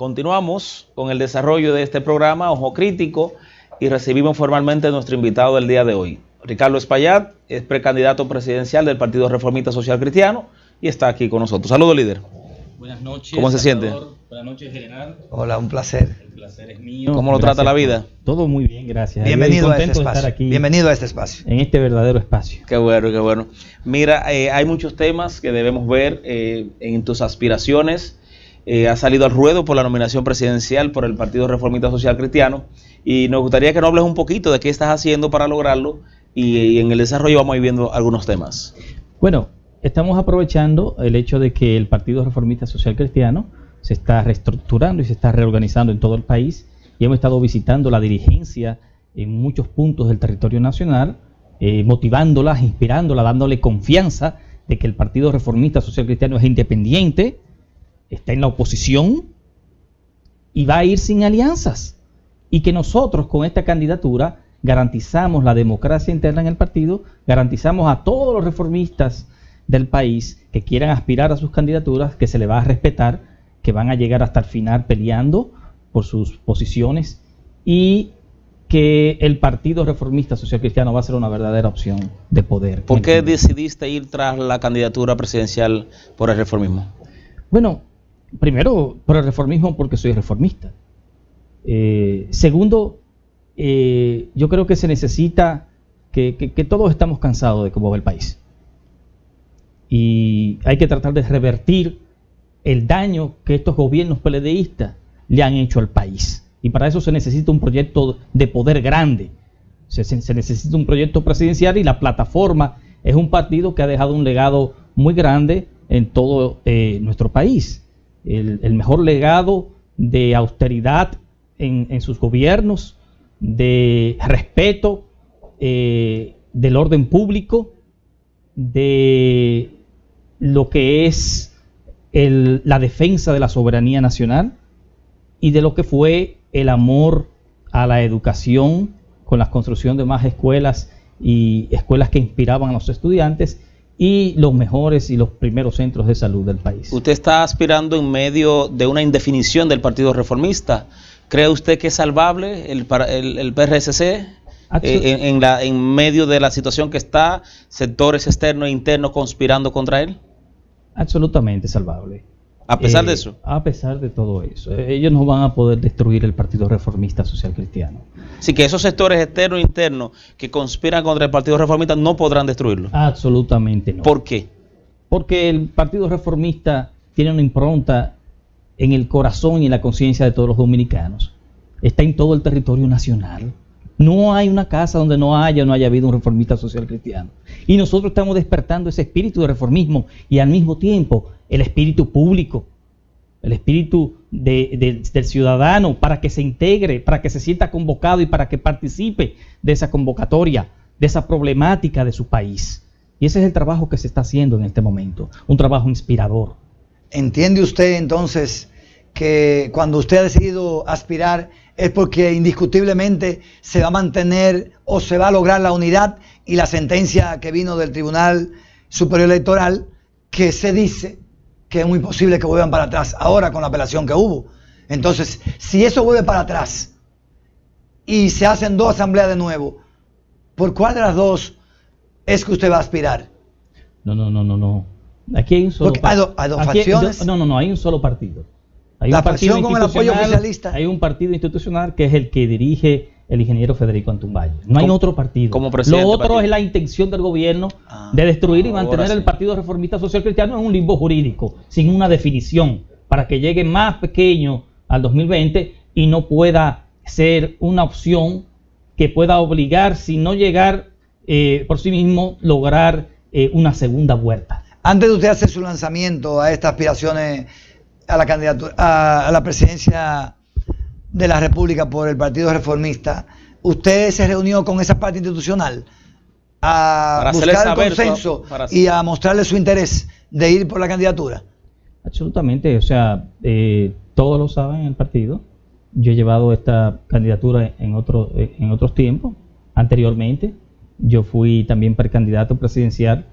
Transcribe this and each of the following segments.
Continuamos con el desarrollo de este programa, Ojo Crítico, y recibimos formalmente a nuestro invitado del día de hoy. Ricardo Espaillat es precandidato presidencial del Partido Reformista Social Cristiano y está aquí con nosotros. Saludos, líder. Buenas noches. ¿Cómo se siente? Buenas noches, general. Hola, un placer. El placer es mío. ¿Cómo lo trata la vida? Todo muy bien, gracias. Bienvenido a este Contento de espacio. estar aquí Bienvenido a este espacio. en este verdadero espacio. Qué bueno, qué bueno. Mira, hay muchos temas que debemos ver en tus aspiraciones. Ha salido al ruedo por la nominación presidencial por el Partido Reformista Social Cristiano y nos gustaría que nos hables un poquito de qué estás haciendo para lograrlo y en el desarrollo vamos a ir viendo algunos temas. Bueno, estamos aprovechando el hecho de que el Partido Reformista Social Cristiano se está reestructurando y se está reorganizando en todo el país y hemos estado visitando la dirigencia en muchos puntos del territorio nacional, motivándolas, inspirándolas, dándole confianza de que el Partido Reformista Social Cristiano es independiente, está en la oposición y va a ir sin alianzas, y que nosotros con esta candidatura garantizamos la democracia interna en el partido, garantizamos a todos los reformistas del país que quieran aspirar a sus candidaturas que se les va a respetar, que van a llegar hasta el final peleando por sus posiciones y que el Partido Reformista Social Cristiano va a ser una verdadera opción de poder. ¿Por qué decidiste ir tras la candidatura presidencial por el reformismo? Bueno, primero por el reformismo porque soy reformista. Segundo, yo creo que se necesita que todos estamos cansados de cómo va el país. Y hay que tratar de revertir el daño que estos gobiernos PLDistas le han hecho al país. Y para eso se necesita un proyecto de poder grande. Se necesita un proyecto presidencial y la plataforma es un partido que ha dejado un legado muy grande en todo nuestro país. El mejor legado de austeridad en sus gobiernos, de respeto del orden público, de lo que es la defensa de la soberanía nacional y de lo que fue el amor a la educación con la construcción de más escuelas y escuelas que inspiraban a los estudiantes y los mejores y los primeros centros de salud del país. Usted está aspirando en medio de una indefinición del Partido Reformista. ¿Cree usted que es salvable el PRSC en medio de la situación que está, sectores externos e internos conspirando contra él? Absolutamente salvable. ¿A pesar de eso? A pesar de todo eso. Ellos no van a poder destruir el Partido Reformista Social Cristiano. Así que esos sectores externos e internos que conspiran contra el Partido Reformista no podrán destruirlo. Absolutamente no. ¿Por qué? Porque el Partido Reformista tiene una impronta en el corazón y en la conciencia de todos los dominicanos. Está en todo el territorio nacional. No hay una casa donde no haya habido un reformista social cristiano. Y nosotros estamos despertando ese espíritu de reformismo y al mismo tiempo el espíritu público, el espíritu del ciudadano para que se integre, para que se sienta convocado y para que participe de esa convocatoria, de esa problemática de su país. Y ese es el trabajo que se está haciendo en este momento, un trabajo inspirador. ¿Entiende usted entonces que cuando usted ha decidido aspirar es porque indiscutiblemente se va a mantener o se va a lograr la unidad y la sentencia que vino del Tribunal Superior Electoral que se dice que es muy posible que vuelvan para atrás ahora con la apelación que hubo? Entonces, si eso vuelve para atrás y se hacen dos asambleas de nuevo, ¿por cuál de las dos es que usted va a aspirar? No. Aquí hay un solo partido. ¿Hay dos facciones? No, hay un solo partido. Hay la un partido facción con el apoyo oficialista. Hay un partido institucional que es el que dirige el ingeniero Federico Antumballe. No hay otro partido. Como presidente Lo otro partido. Es la intención del gobierno de destruir y mantener el Partido Reformista Social Cristiano en un limbo jurídico, sin una definición, para que llegue más pequeño al 2020 y no pueda ser una opción que pueda obligar, si no llegar por sí mismo, lograr una segunda vuelta. Antes de usted hacer su lanzamiento a estas aspiraciones a la candidatura a la presidencia de la República por el Partido Reformista, ¿usted se reunió con esa parte institucional a buscar el consenso y a mostrarle su interés de ir por la candidatura? Absolutamente, o sea, todos lo saben en el partido. Yo he llevado esta candidatura en otros tiempos, anteriormente. Yo fui también precandidato presidencial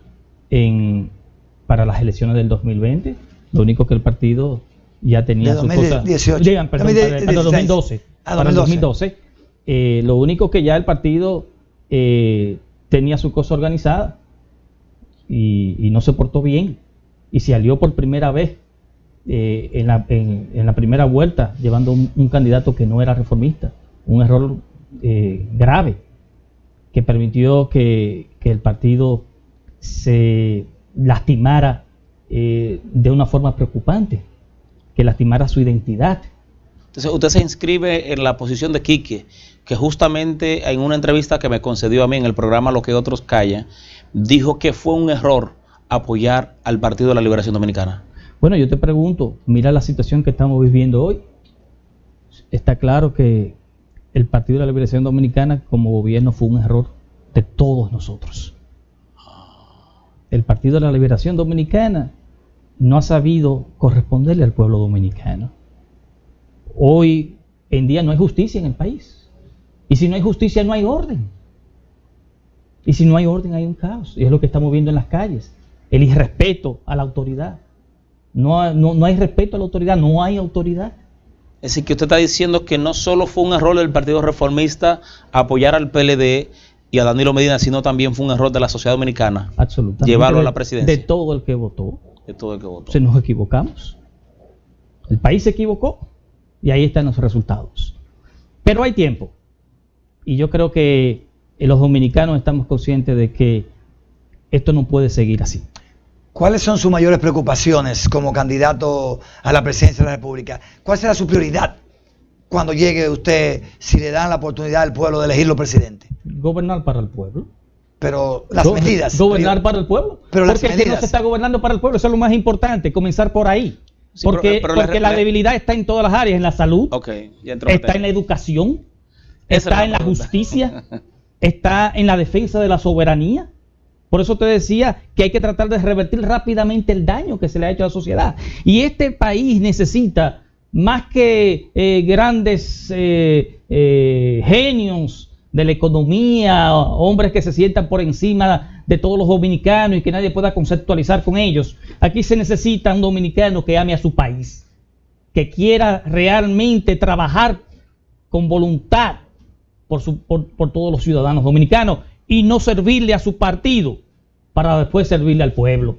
para las elecciones del 2020. Lo único que el partido ya tenía su cosa. 2018. Digan, perdón, para 2012. Para el 2012. Lo único que ya el partido tenía su cosa organizada y no se portó bien. Y se alió por primera vez en la primera vuelta, llevando un candidato que no era reformista. Un error grave que permitió que el partido se lastimara de una forma preocupante, que lastimara su identidad. Entonces usted se inscribe en la posición de Quique, que justamente en una entrevista que me concedió a mí en el programa Lo que otros callan, dijo que fue un error apoyar al Partido de la Liberación Dominicana. Bueno, yo te pregunto, mira la situación que estamos viviendo hoy. Está claro que el Partido de la Liberación Dominicana como gobierno fue un error de todos nosotros. El Partido de la Liberación Dominicana no ha sabido corresponderle al pueblo dominicano. Hoy en día no hay justicia en el país. Y si no hay justicia, no hay orden. Y si no hay orden, hay un caos. Y es lo que estamos viendo en las calles. El irrespeto a la autoridad. No hay respeto a la autoridad, no hay autoridad. Es decir, que usted está diciendo que no solo fue un error del Partido Reformista apoyar al PLD y a Danilo Medina, sino también fue un error de la sociedad dominicana. Absolutamente. Llevarlo a la presidencia. De todo el que votó. De todo el que votó. Se nos equivocamos. El país se equivocó y ahí están los resultados. Pero hay tiempo. Y yo creo que los dominicanos estamos conscientes de que esto no puede seguir así. ¿Cuáles son sus mayores preocupaciones como candidato a la presidencia de la República? ¿Cuál será su prioridad cuando llegue usted, si le dan la oportunidad al pueblo de elegirlo presidente? Gobernar para el pueblo. Pero las medidas. Gobernar para el pueblo. Pero porque es que no se está gobernando para el pueblo, eso es lo más importante, comenzar por ahí. Sí, porque la debilidad está en todas las áreas, en la salud, está en la educación, está en la justicia, está en la defensa de la soberanía. Por eso te decía que hay que tratar de revertir rápidamente el daño que se le ha hecho a la sociedad. Y este país necesita más que grandes genios de la economía, hombres que se sientan por encima de todos los dominicanos y que nadie pueda conceptualizar con ellos. Aquí se necesita un dominicano que ame a su país, que quiera realmente trabajar con voluntad por todos los ciudadanos dominicanos y no servirle a su partido para después servirle al pueblo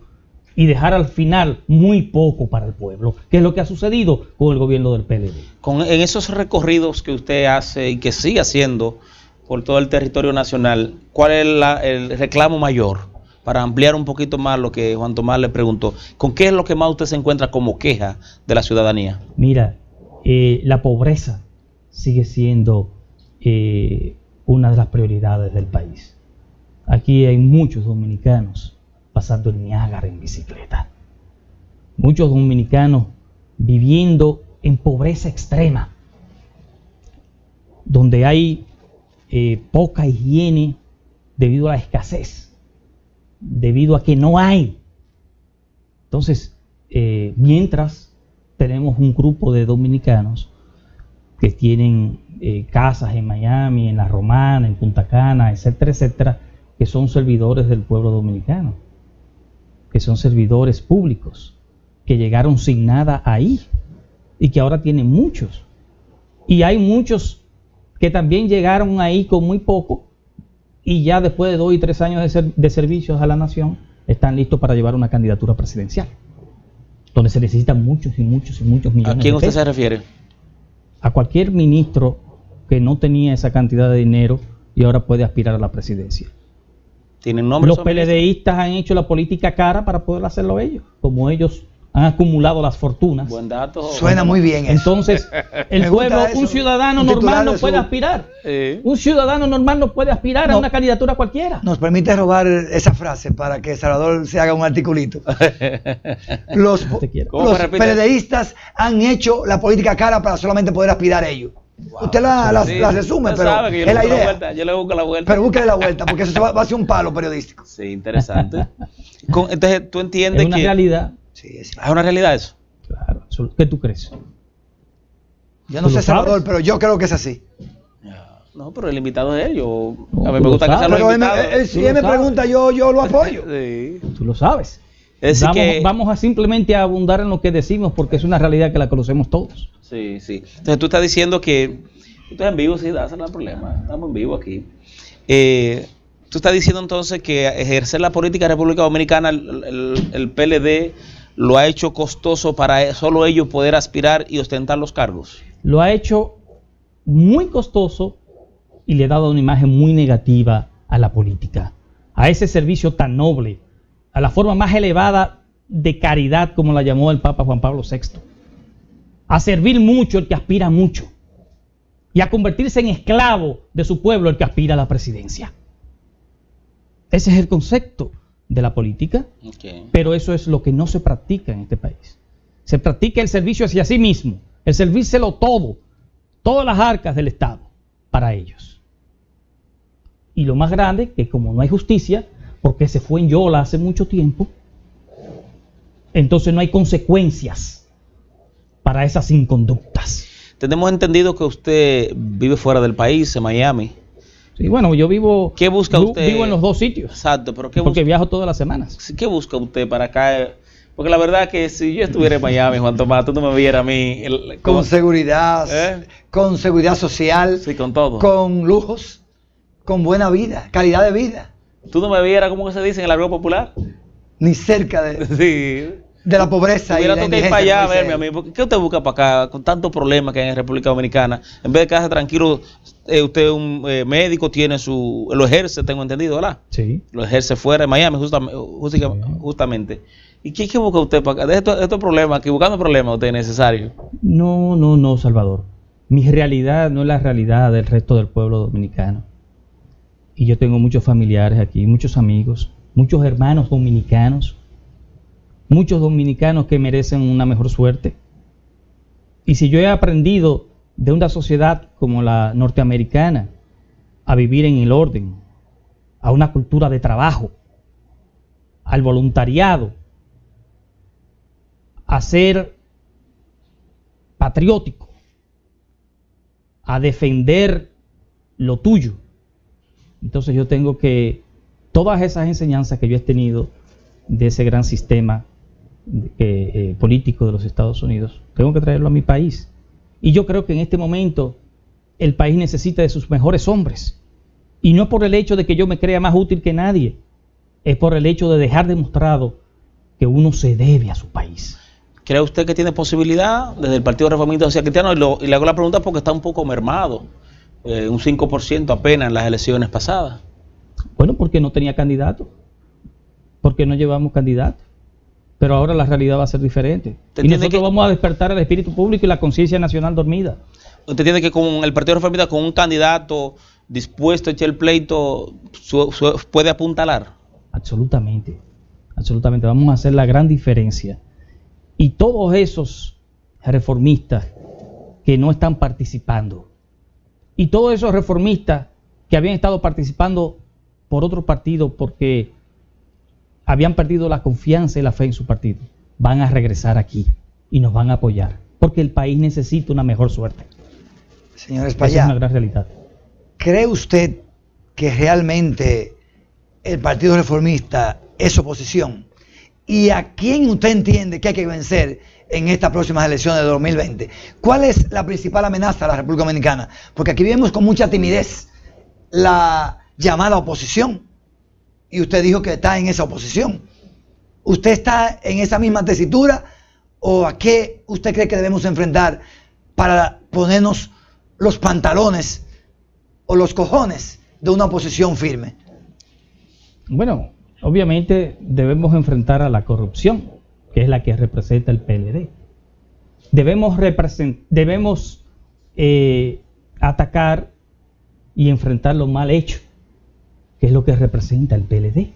y dejar al final muy poco para el pueblo, que es lo que ha sucedido con el gobierno del PLD. En esos recorridos que usted hace y que sigue haciendo por todo el territorio nacional, ¿cuál es el reclamo mayor? Para ampliar un poquito más lo que Juan Tomás le preguntó, ¿con qué es lo que más usted se encuentra como queja de la ciudadanía? Mira, la pobreza sigue siendo una de las prioridades del país. Aquí hay muchos dominicanos pasando el Niágara en bicicleta. Muchos dominicanos viviendo en pobreza extrema, donde hay poca higiene debido a la escasez, debido a que no hay. Entonces, mientras tenemos un grupo de dominicanos que tienen casas en Miami, en La Romana, en Punta Cana, etcétera, etcétera, que son servidores del pueblo dominicano, que son servidores públicos, que llegaron sin nada ahí y que ahora tienen muchos. Y hay muchos que también llegaron ahí con muy poco y ya después de 2 y 3 años de servicios a la nación están listos para llevar una candidatura presidencial, donde se necesitan muchos y muchos y muchos millones de pesos. ¿A quién usted se refiere? A cualquier ministro que no tenía esa cantidad de dinero y ahora puede aspirar a la presidencia. ¿Tienen nombre? Los PLDistas han hecho la política cara para poder hacerlo ellos, como ellos han acumulado las fortunas. Buen dato. Suena muy bien eso. Entonces, el pueblo, un ciudadano normal no puede aspirar. Un ciudadano normal no puede aspirar a una candidatura cualquiera. Nos permite robar esa frase para que Salvador se haga un articulito. Los PLDistas han hecho la política cara para solamente poder aspirar ellos. Wow. Usted la resume, pero es la idea. Yo le busco la vuelta. Pero búsquele la vuelta, porque eso va a ser un palo periodístico. Sí, interesante. Entonces, tú entiendes que... Es una realidad. Sí, ¿Es una realidad eso? Claro. ¿Qué tú crees? Yo no sé, Salvador, pero yo creo que es así. No, pero el invitado es él. A mí me gusta que sea los invitados. Si él me pregunta, yo lo apoyo. Sí. Tú lo sabes. Es decir vamos a simplemente a abundar en lo que decimos porque es una realidad que la conocemos todos. Sí, sí. Entonces tú estás diciendo que... Tú estás en vivo, sí, ese no es el problema. Estamos en vivo aquí. Tú estás diciendo entonces que ejercer la política en República Dominicana, el PLD lo ha hecho costoso para solo ellos poder aspirar y ostentar los cargos. Lo ha hecho muy costoso y le ha dado una imagen muy negativa a la política, a ese servicio tan noble, a la forma más elevada de caridad, como la llamó el Papa Juan Pablo VI, a servir mucho el que aspira mucho y a convertirse en esclavo de su pueblo el que aspira a la presidencia. Ese es el concepto de la política, pero eso es lo que no se practica en este país. Se practica el servicio hacia sí mismo, el servírselo todo, todas las arcas del Estado para ellos. Y lo más grande, que como no hay justicia, porque se fue en Yola hace mucho tiempo, entonces no hay consecuencias para esas inconductas. Tenemos entendido que usted vive fuera del país, en Miami. Sí, bueno, yo vivo... ¿Qué busca usted? Vivo en los dos sitios. Exacto, pero ¿qué porque busca? Viajo todas las semanas. ¿Qué busca usted para acá? Porque la verdad que si yo estuviera en Miami, Juan Tomás, tú no me vieras a mí... Con seguridad, con seguridad social, sí, con todo, con lujos, con buena vida, calidad de vida. ¿Tú no me vieras, como se dice en el argot popular? Ni cerca de... Sí. De la pobreza y la indigencia. Ir para allá a verme a mí. ¿Qué usted busca para acá con tantos problemas que hay en República Dominicana? En vez de quedarse tranquilo, usted es un médico, tiene lo ejerce, tengo entendido, ¿verdad? Sí. Lo ejerce fuera de Miami, justamente. ¿Y qué busca usted para acá? De estos problemas, que buscando problemas usted es necesario. No, Salvador. Mi realidad no es la realidad del resto del pueblo dominicano. Y yo tengo muchos familiares aquí, muchos amigos, muchos hermanos dominicanos. Muchos dominicanos que merecen una mejor suerte. Y si yo he aprendido de una sociedad como la norteamericana a vivir en el orden, a una cultura de trabajo, al voluntariado, a ser patriótico, a defender lo tuyo, entonces yo tengo que, todas esas enseñanzas que yo he tenido de ese gran sistema político de los Estados Unidos, tengo que traerlo a mi país. Y yo creo que en este momento el país necesita de sus mejores hombres, y no por el hecho de que yo me crea más útil que nadie, es por el hecho de dejar demostrado que uno se debe a su país. ¿Cree usted que tiene posibilidad desde el Partido Reformista Social Cristiano? Y le hago la pregunta porque está un poco mermado, un 5% apenas en las elecciones pasadas. Bueno, porque no tenía candidato, porque no llevamos candidato. Pero ahora la realidad va a ser diferente. Y nosotros vamos a despertar el espíritu público y la conciencia nacional dormida. ¿Usted entiende que con el Partido Reformista, con un candidato dispuesto a echar el pleito, puede apuntalar? Absolutamente. Absolutamente. Vamos a hacer la gran diferencia. Y todos esos reformistas que no están participando, y todos esos reformistas que habían estado participando por otro partido porque habían perdido la confianza y la fe en su partido, van a regresar aquí y nos van a apoyar, porque el país necesita una mejor suerte. Señor Espaillá, es una gran realidad. ¿Cree usted que realmente el Partido Reformista es oposición? ¿Y a quién usted entiende que hay que vencer en estas próximas elecciones de 2020? ¿Cuál es la principal amenaza a la República Dominicana? Porque aquí vemos con mucha timidez la llamada oposición. Y usted dijo que está en esa oposición. ¿Usted está en esa misma tesitura? ¿O a qué usted cree que debemos enfrentar para ponernos los pantalones o los cojones de una oposición firme? Bueno, obviamente debemos enfrentar a la corrupción, que es la que representa el PLD. Debemos atacar y enfrentar lo mal hecho, que es lo que representa el PLD.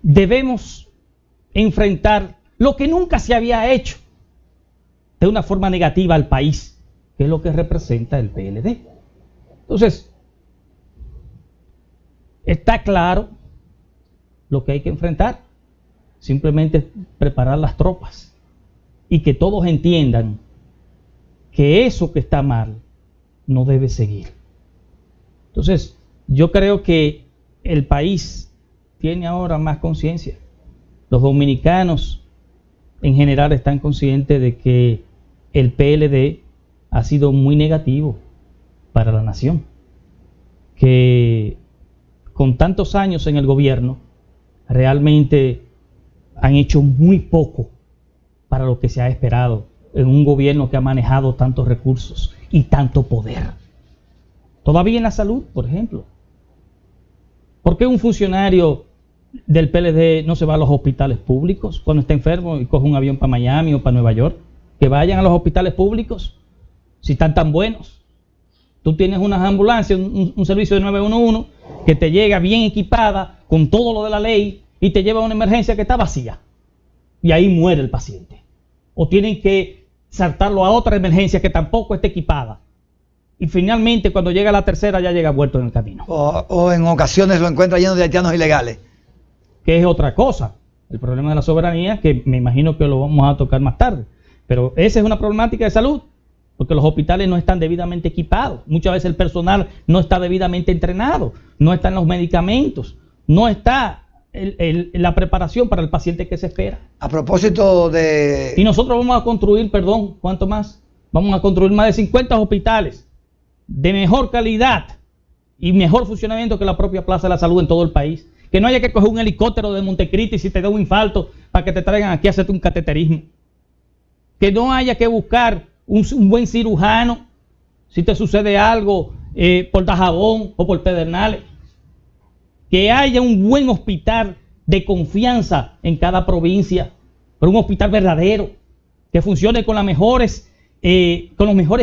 Debemos enfrentar lo que nunca se había hecho de una forma negativa al país, que es lo que representa el PLD. Entonces, está claro lo que hay que enfrentar. Simplemente preparar las tropas y que todos entiendan que eso que está mal no debe seguir. Entonces, yo creo que el país tiene ahora más conciencia los dominicanos en general están conscientes de que el PLD ha sido muy negativo para la nación, que con tantos años en el gobierno realmente han hecho muy poco para lo que se ha esperado en un gobierno que ha manejado tantos recursos y tanto poder. Todavía en la salud, por ejemplo. ¿Por qué un funcionario del PLD no se va a los hospitales públicos cuando está enfermo y coge un avión para Miami o para Nueva York? Que vayan a los hospitales públicos, si están tan buenos. Tú tienes unas ambulancias, un servicio de 911 que te llega bien equipada con todo lo de la ley y te lleva a una emergencia que está vacía y ahí muere el paciente. O tienen que saltarlo a otra emergencia que tampoco está equipada y finalmente cuando llega la tercera ya llega muerto en el camino. O en ocasiones lo encuentra lleno de haitianos ilegales. Que es otra cosa, el problema de la soberanía, que me imagino que lo vamos a tocar más tarde. Pero esa es una problemática de salud, porque los hospitales no están debidamente equipados. Muchas veces el personal no está debidamente entrenado, no están los medicamentos, no está la preparación para el paciente que se espera. A propósito de... Y nosotros vamos a construir, ¿cuánto más? Vamos a construir más de 50 hospitales de mejor calidad y mejor funcionamiento que la propia Plaza de la Salud en todo el país. Que no haya que coger un helicóptero de Montecristi si te da un infarto para que te traigan aquí a hacerte un cateterismo. Que no haya que buscar un buen cirujano si te sucede algo por Dajabón o por Pedernales. Que haya un buen hospital de confianza en cada provincia, pero un hospital verdadero, que funcione con los mejores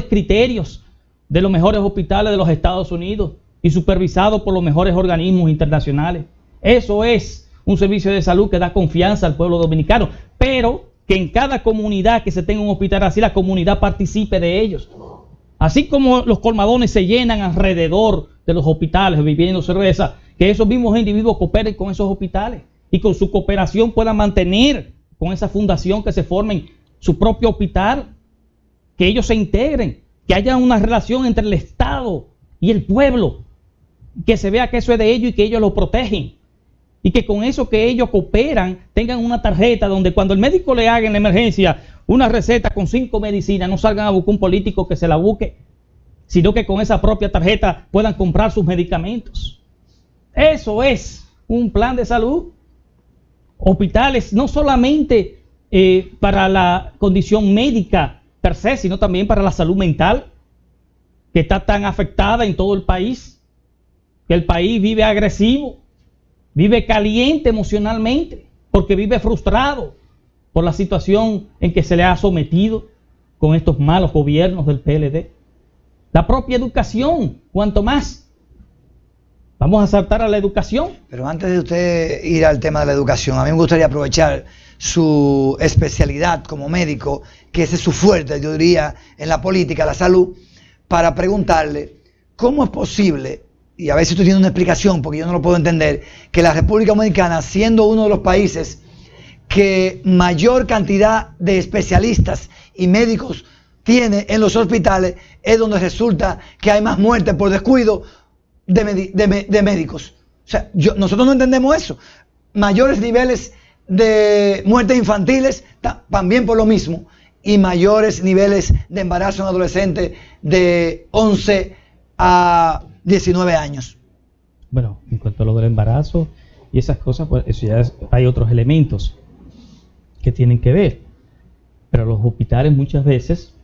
criterios de los mejores hospitales de los Estados Unidos y supervisado por los mejores organismos internacionales. Eso es un servicio de salud que da confianza al pueblo dominicano, pero que en cada comunidad que se tenga un hospital así, la comunidad participe de ellos. Así como los colmadones se llenan alrededor de los hospitales bebiendo cerveza, que esos mismos individuos cooperen con esos hospitales y con su cooperación puedan mantener con esa fundación que se formen su propio hospital, que ellos se integren, que haya una relación entre el Estado y el pueblo, que se vea que eso es de ellos y que ellos lo protegen. Y que con eso que ellos cooperan tengan una tarjeta donde cuando el médico le haga en la emergencia una receta con 5 medicinas, no salgan a buscar un político que se la busque, sino que con esa propia tarjeta puedan comprar sus medicamentos. Eso es un plan de salud. Hospitales no solamente para la condición médica per se, sino también para la salud mental, que está tan afectada en todo el país, que el país vive agresivo, vive caliente emocionalmente, porque vive frustrado por la situación en que se le ha sometido con estos malos gobiernos del PLD. La propia educación, cuanto más. Vamos a saltar a la educación. Pero antes de usted ir al tema de la educación, a mí me gustaría aprovechar su especialidad como médico, que ese es su fuerte, yo diría, en la política, la salud, para preguntarle cómo es posible, y a ver si usted tiene una explicación, porque yo no lo puedo entender, que la República Dominicana, siendo uno de los países que mayor cantidad de especialistas y médicos tiene en los hospitales, es donde resulta que hay más muertes por descuido de médicos. O sea, nosotros no entendemos eso. Mayores niveles de muertes infantiles, también por lo mismo, y mayores niveles de embarazo en adolescentes de 11 a 19 años. Bueno, en cuanto a lo del embarazo y esas cosas, pues eso ya hay otros elementos que tienen que ver. Pero los hospitales muchas veces,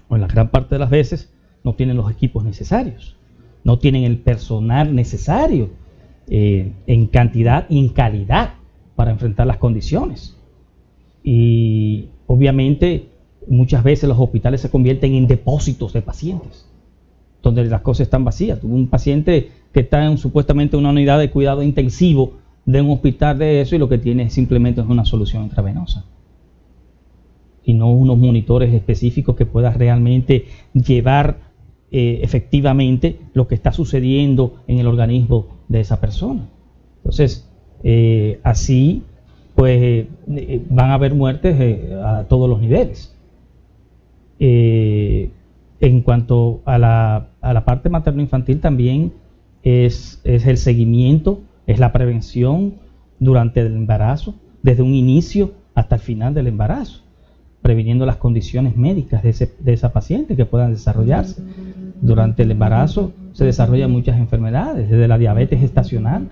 o en la gran parte de las veces, no tienen los equipos necesarios, no tienen el personal necesario en cantidad y en calidad para enfrentar las condiciones. Y obviamente muchas veces los hospitales se convierten en depósitos de pacientes, donde las cosas están vacías. Tuve un paciente que está en supuestamente una unidad de cuidado intensivo de un hospital de eso y lo que tiene simplemente es una solución intravenosa y no unos monitores específicos que puedan realmente llevar efectivamente lo que está sucediendo en el organismo de esa persona. Entonces, así pues van a haber muertes a todos los niveles. En cuanto a la parte materno-infantil, también es el seguimiento, es la prevención durante el embarazo, desde un inicio hasta el final del embarazo, previniendo las condiciones médicas de esa paciente que puedan desarrollarse. Durante el embarazo se desarrollan muchas enfermedades, desde la diabetes gestacional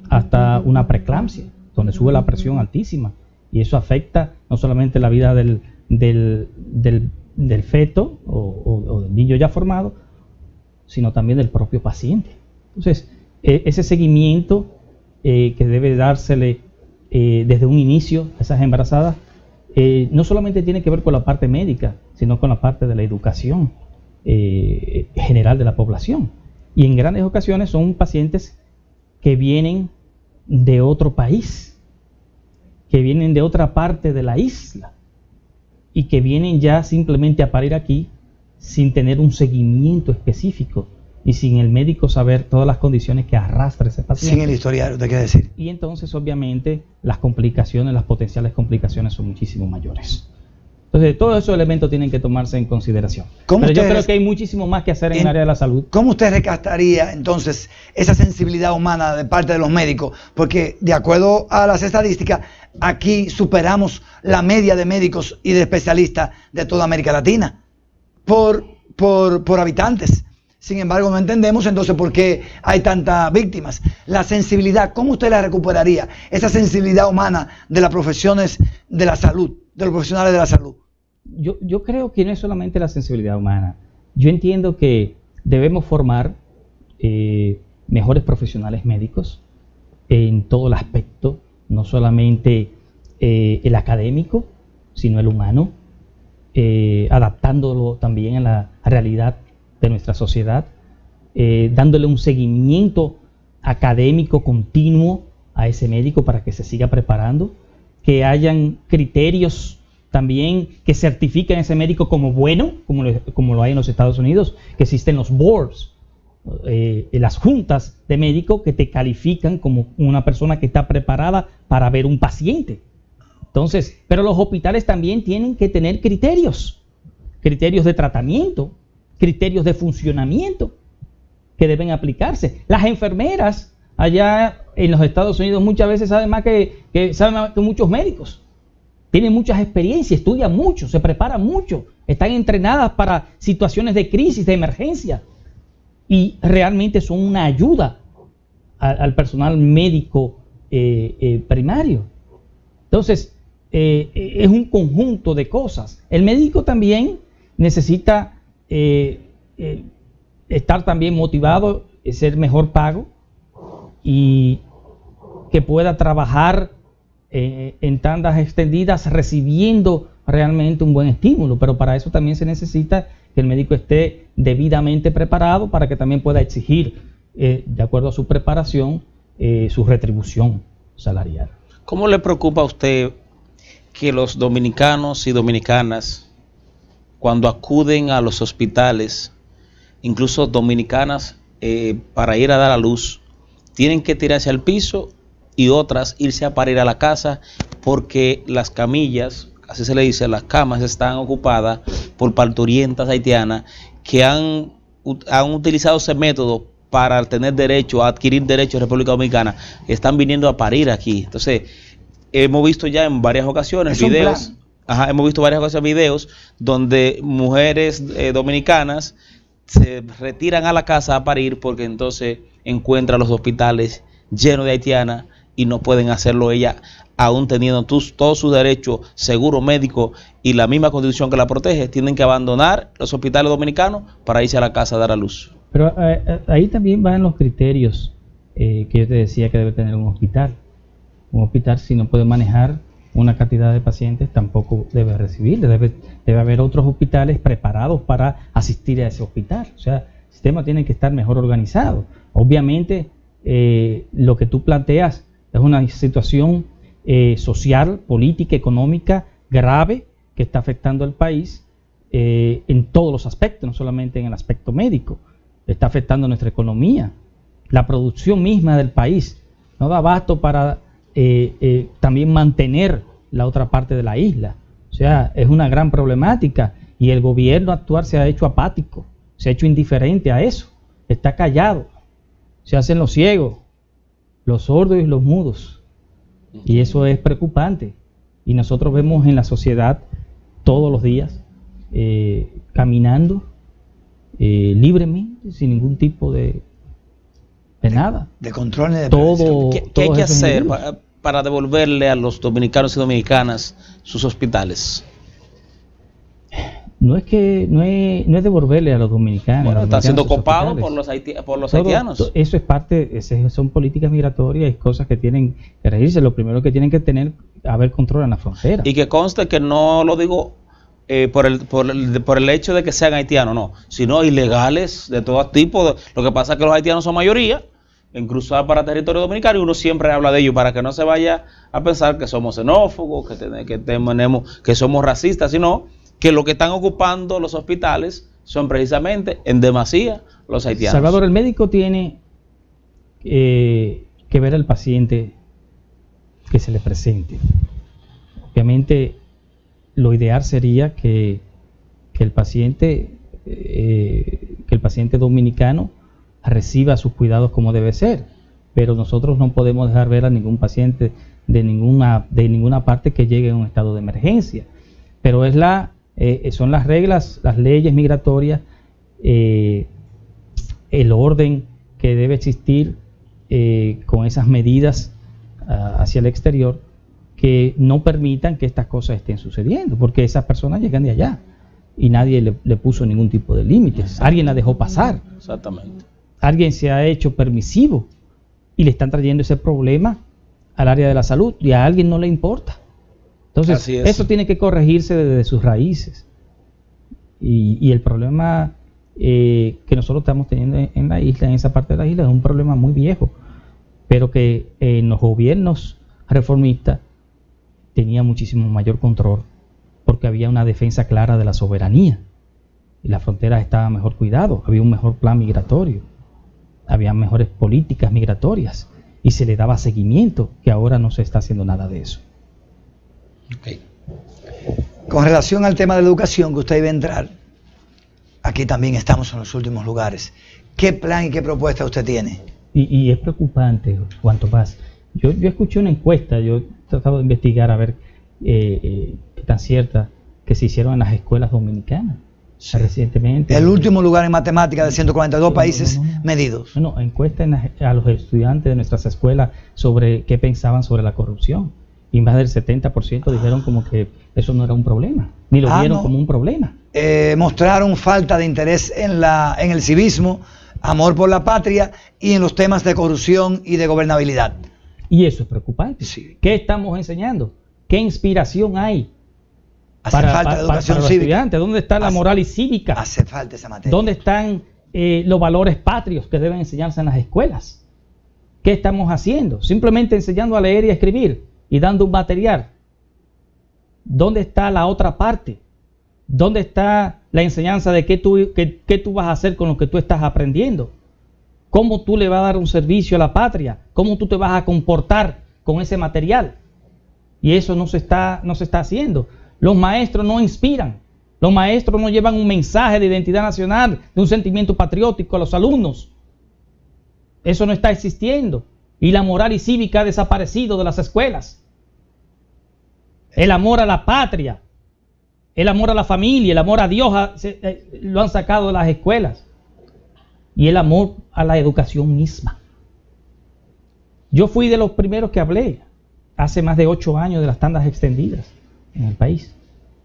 hasta una preeclampsia, donde sube la presión altísima, y eso afecta no solamente la vida del feto o del niño ya formado, sino también del propio paciente. Entonces, ese seguimiento que debe dársele desde un inicio a esas embarazadas, no solamente tiene que ver con la parte médica, sino con la parte de la educación general de la población. Y en grandes ocasiones son pacientes que vienen de otro país, que vienen de otra parte de la isla y que vienen ya simplemente a parir aquí sin tener un seguimiento específico y sin el médico saber todas las condiciones que arrastra ese paciente. Sin el historial, ¿te quiere decir? Y entonces, obviamente, las complicaciones, las potenciales complicaciones son muchísimo mayores. Entonces, todos esos elementos tienen que tomarse en consideración. Pero yo creo que hay muchísimo más que hacer en el área de la salud. ¿Cómo usted rescataría, entonces, esa sensibilidad humana de parte de los médicos? Porque, de acuerdo a las estadísticas, aquí superamos la media de médicos y de especialistas de toda América Latina por habitantes. Sin embargo, no entendemos entonces por qué hay tantas víctimas. La sensibilidad, ¿cómo usted la recuperaría? Esa sensibilidad humana de las profesiones de la salud, de los profesionales de la salud. Yo creo que no es solamente la sensibilidad humana. Yo entiendo que debemos formar mejores profesionales médicos en todo el aspecto, no solamente el académico, sino el humano, adaptándolo también a la realidad de nuestra sociedad, dándole un seguimiento académico continuo a ese médico para que se siga preparando, que hayan criterios también que certifiquen a ese médico como bueno, como lo hay en los Estados Unidos, que existen los boards, las juntas de médicos que te califican como una persona que está preparada para ver un paciente. Entonces, pero los hospitales también tienen que tener criterios de tratamiento, criterios de funcionamiento que deben aplicarse. Las enfermeras allá en los Estados Unidos muchas veces saben más que muchos médicos. Tienen muchas experiencias, estudian mucho, se preparan mucho, están entrenadas para situaciones de crisis, de emergencia, y realmente son una ayuda al personal médico primario. Entonces, es un conjunto de cosas. El médico también necesita estar también motivado, ser mejor pago y que pueda trabajar en tandas extendidas recibiendo realmente un buen estímulo, pero para eso también se necesita que el médico esté debidamente preparado para que también pueda exigir, de acuerdo a su preparación, su retribución salarial. ¿Cómo le preocupa a usted que los dominicanos y dominicanas, cuando acuden a los hospitales, incluso dominicanas, para ir a dar a luz, tienen que tirarse al piso y otras irse a parir a la casa porque las camillas, así se le dice, las camas están ocupadas por parturientas haitianas que han utilizado ese método para tener derecho, a adquirir derechos en República Dominicana, están viniendo a parir aquí? Entonces, hemos visto ya en varias ocasiones videos. Hemos visto varias cosas, videos donde mujeres dominicanas se retiran a la casa a parir porque entonces encuentran los hospitales llenos de haitianas y no pueden hacerlo ellas, aún teniendo todos sus derechos, seguro médico y la misma constitución que la protege. Tienen que abandonar los hospitales dominicanos para irse a la casa a dar a luz. Pero ahí también van los criterios que yo te decía que debe tener un hospital. Un hospital, si no puede manejar una cantidad de pacientes, tampoco debe recibir. Debe haber otros hospitales preparados para asistir a ese hospital. O sea, el sistema tiene que estar mejor organizado. Obviamente, lo que tú planteas es una situación social, política, económica grave que está afectando al país en todos los aspectos, no solamente en el aspecto médico. Está afectando nuestra economía, la producción misma del país. No da abasto para también mantener la otra parte de la isla. O sea, es una gran problemática y el gobierno actual se ha hecho apático, se ha hecho indiferente a eso, está callado, se hacen los ciegos, los sordos y los mudos. Y eso es preocupante. Y nosotros vemos en la sociedad todos los días caminando libremente, sin ningún tipo de nada. De control de todo. ¿Qué hay que hacer para devolverle a los dominicanos y dominicanas sus hospitales? No es devolverle a los dominicanos. Bueno, están siendo copados hospitales por los haitianos. Eso es parte, son políticas migratorias y cosas que tienen que regirse. Lo primero que tienen que tener, haber control en la frontera. Y que conste que no lo digo por el hecho de que sean haitianos, no, sino ilegales de todo tipo. Lo que pasa es que los haitianos son mayoría en cruzar para territorio dominicano y uno siempre habla de ellos para que no se vaya a pensar que somos xenófobos, que somos racistas, sino que lo que están ocupando los hospitales son precisamente en demasía los haitianos. Salvador, el médico tiene que ver al paciente que se le presente. Obviamente lo ideal sería que el paciente dominicano reciba sus cuidados como debe ser, pero nosotros no podemos dejar ver a ningún paciente de ninguna parte que llegue en un estado de emergencia. Pero son las reglas, las leyes migratorias, el orden que debe existir con esas medidas hacia el exterior que no permitan que estas cosas estén sucediendo, porque esas personas llegan de allá y nadie le puso ningún tipo de límites. Alguien la dejó pasar. Exactamente. Alguien se ha hecho permisivo y le están trayendo ese problema al área de la salud y a alguien no le importa. Entonces, eso tiene que corregirse desde sus raíces. Y el problema que nosotros estamos teniendo en la isla, en esa parte de la isla, es un problema muy viejo, pero que en los gobiernos reformistas tenía muchísimo mayor control, porque había una defensa clara de la soberanía y las fronteras estaban mejor cuidadas, había un mejor plan migratorio, había mejores políticas migratorias y se le daba seguimiento, que ahora no se está haciendo nada de eso. Okay. Con relación al tema de la educación que usted iba a entrar, aquí también estamos en los últimos lugares. ¿Qué plan y qué propuesta usted tiene? Y es preocupante, Juan Tomás. Yo escuché una encuesta, yo he tratado de investigar a ver qué tan cierta, que se hicieron en las escuelas dominicanas recientemente. El último lugar en matemáticas de 142 países medidos. No, encuesta a los estudiantes de nuestras escuelas sobre qué pensaban sobre la corrupción. Y más del 70% dijeron como que eso no era un problema, ni lo vieron como un problema. Mostraron falta de interés en el civismo, amor por la patria y en los temas de corrupción y de gobernabilidad. Y eso es preocupante. Sí. ¿Qué estamos enseñando? ¿Qué inspiración hay para educación los cívica? Estudiantes? ¿Dónde está la moral y cívica? Hace falta esa materia. ¿Dónde están los valores patrios que deben enseñarse en las escuelas? ¿Qué estamos haciendo? Simplemente enseñando a leer y a escribir y dando un material. ¿Dónde está la otra parte? ¿Dónde está la enseñanza de qué tú vas a hacer con lo que tú estás aprendiendo? ¿Cómo tú le vas a dar un servicio a la patria? ¿Cómo tú te vas a comportar con ese material? Y eso no se está haciendo. Los maestros no inspiran. Los maestros no llevan un mensaje de identidad nacional, de un sentimiento patriótico a los alumnos. Eso no está existiendo. Y la moral y cívica ha desaparecido de las escuelas. El amor a la patria, el amor a la familia, el amor a Dios lo han sacado de las escuelas. Y el amor a la educación misma. Yo fui de los primeros que hablé hace más de 8 años de las tandas extendidas en el país.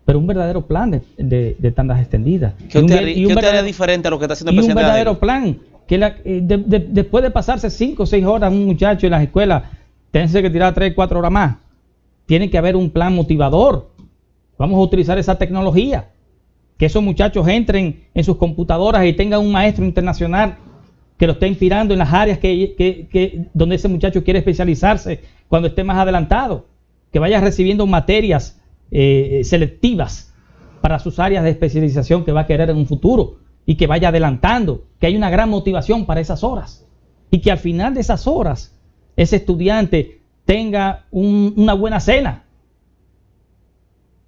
Pero un verdadero plan de tandas extendidas. ¿Qué usted haría diferente a lo que está haciendo el presidente? Y un verdadero plan. Que después de pasarse 5 o 6 horas un muchacho en las escuelas, tiene que tirar 3 o 4 horas más. Tiene que haber un plan motivador. Vamos a utilizar esa tecnología. Que esos muchachos entren en sus computadoras y tengan un maestro internacional que lo esté inspirando en las áreas donde ese muchacho quiere especializarse cuando esté más adelantado. Que vaya recibiendo materias selectivas para sus áreas de especialización que va a querer en un futuro. Y que vaya adelantando, que hay una gran motivación para esas horas. Y que al final de esas horas, ese estudiante tenga una buena cena.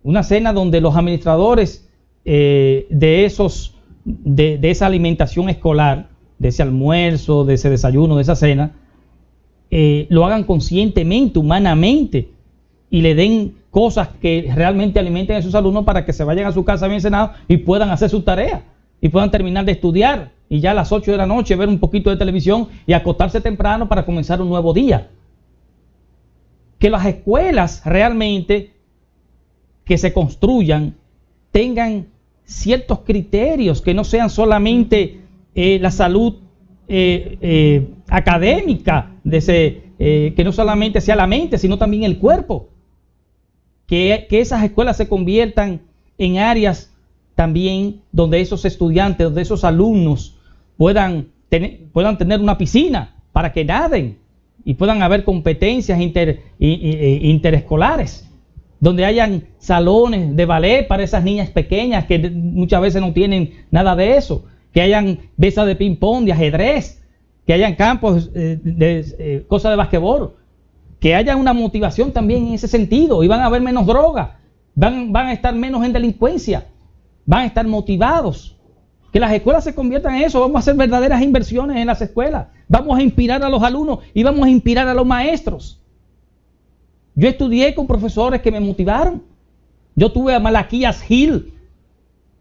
Una cena donde los administradores de esa alimentación escolar, de ese almuerzo, de ese desayuno, de esa cena, lo hagan conscientemente, humanamente, y le den cosas que realmente alimenten a sus alumnos para que se vayan a su casa bien cenados y puedan hacer su tarea y puedan terminar de estudiar y ya a las 8 de la noche ver un poquito de televisión y acostarse temprano para comenzar un nuevo día. Que las escuelas realmente que se construyan tengan ciertos criterios, que no sean solamente la salud académica, que no solamente sea la mente, sino también el cuerpo. Que esas escuelas se conviertan en áreas también donde esos estudiantes, donde esos alumnos puedan tener una piscina para que naden y puedan haber competencias interescolares, donde hayan salones de ballet para esas niñas pequeñas que muchas veces no tienen nada de eso, que hayan mesas de ping pong, de ajedrez, que hayan campos de cosas de basquetbol, que haya una motivación también en ese sentido, y van a haber menos droga, van a estar menos en delincuencia, van a estar motivados. Que las escuelas se conviertan en eso. Vamos a hacer verdaderas inversiones en las escuelas, vamos a inspirar a los alumnos y vamos a inspirar a los maestros. Yo estudié con profesores que me motivaron. Yo tuve a Malaquías Gil,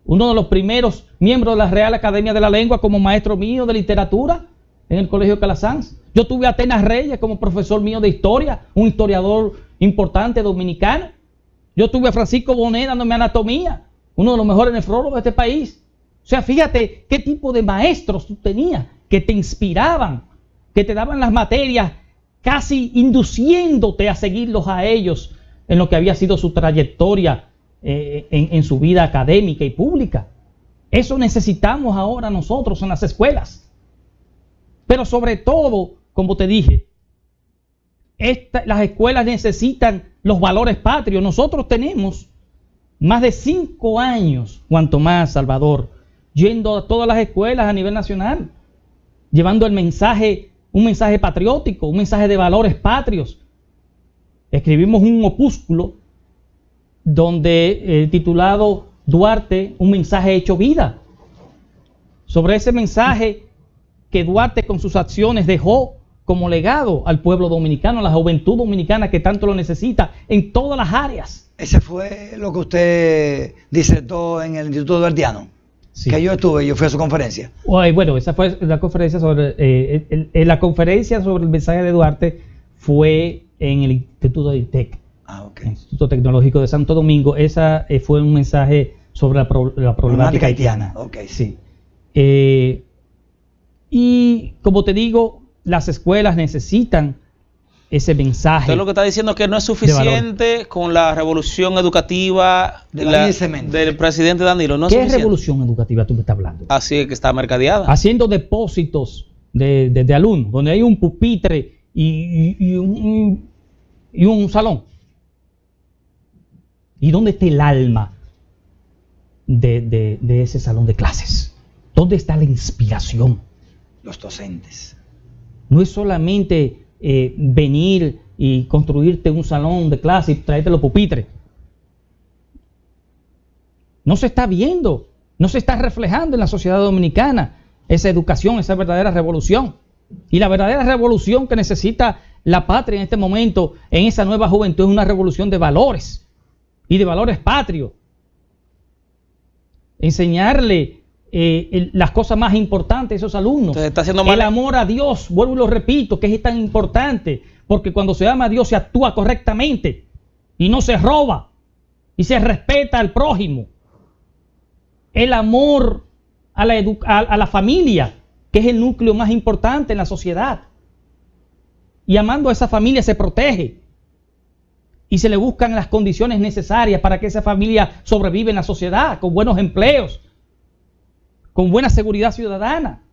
uno de los primeros miembros de la Real Academia de la Lengua, como maestro mío de literatura en el Colegio Calasanz. Yo tuve a Atenas Reyes como profesor mío de historia, un historiador importante dominicano. Yo tuve a Francisco Bonet dándome anatomía, uno de los mejores nefrólogos de este país. O sea, fíjate qué tipo de maestros tú tenías que te inspiraban, que te daban las materias casi induciéndote a seguirlos a ellos en lo que había sido su trayectoria en su vida académica y pública. Eso necesitamos ahora nosotros en las escuelas. Pero sobre todo, como te dije, las escuelas necesitan los valores patrios.Nosotros tenemos más de 5 años, cuanto más, Salvador, yendo a todas las escuelas a nivel nacional, llevando un mensaje patriótico, un mensaje de valores patrios. Escribimos un opúsculo donde titulado Duarte, un mensaje hecho vida. Sobre ese mensaje que Duarte con sus acciones dejó como legado al pueblo dominicano, a la juventud dominicana que tanto lo necesita en todas las áreas. Ese fue lo que usted disertó en el Instituto Duartiano. Sí. Que yo fui a su conferencia. Bueno, esa fue la conferencia sobre la conferencia sobre el mensaje de Duarte fue en el Instituto de ITEC, el Instituto Tecnológico de Santo Domingo. Esa fue un mensaje sobre la problemática haitiana. Sí. Y como te digo, las escuelas necesitan ese mensaje. Usted lo que está diciendo es que no es suficiente con la revolución educativa del presidente Danilo. No es ¿Qué suficiente. Revolución educativa tú me estás hablando? Así es que está mercadeada. Haciendo depósitos de alumnos, donde hay un pupitre y un salón. ¿Y dónde está el alma de ese salón de clases? ¿Dónde está la inspiración? Los docentes. No es solamente venir y construirte un salón de clase y traerte los pupitres. No se está viendo, no se está reflejando en la sociedad dominicana esa educación, esa verdadera revolución. Y la verdadera revolución que necesita la patria en este momento, en esa nueva juventud, es una revolución de valores y de valores patrios. Enseñarle las cosas más importantes a esos alumnos. El amor a Dios, vuelvo y lo repito, que es tan importante, porque cuando se ama a Dios se actúa correctamente y no se roba y se respeta al prójimo. El amor a la familia, que es el núcleo más importante en la sociedad, y amando a esa familia se protege y se le buscan las condiciones necesarias para que esa familia sobreviva en la sociedad, con buenos empleos, con buena seguridad ciudadana.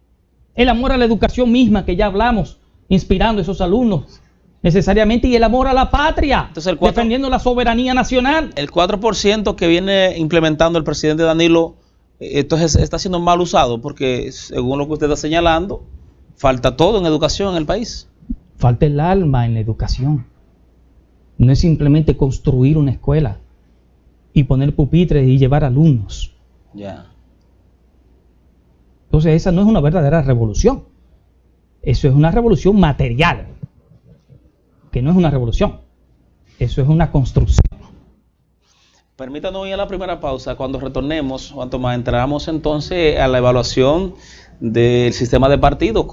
El amor a la educación misma, que ya hablamos, inspirando a esos alumnos necesariamente, y el amor a la patria. Entonces, defendiendo la soberanía nacional. El 4% que viene implementando el presidente Danilo, entonces está siendo mal usado, porque según lo que usted está señalando, falta todo en educación en el país. Falta el alma en la educación. No es simplemente construir una escuela y poner pupitres y llevar alumnos. Ya. Entonces esa no es una verdadera revolución. Eso es una revolución material. que no es una revolución, eso es una construcción. Permítanos ir a la primera pausa. Cuando retornemos, Juan Tomás, entramos entonces a la evaluación del sistema de partidos.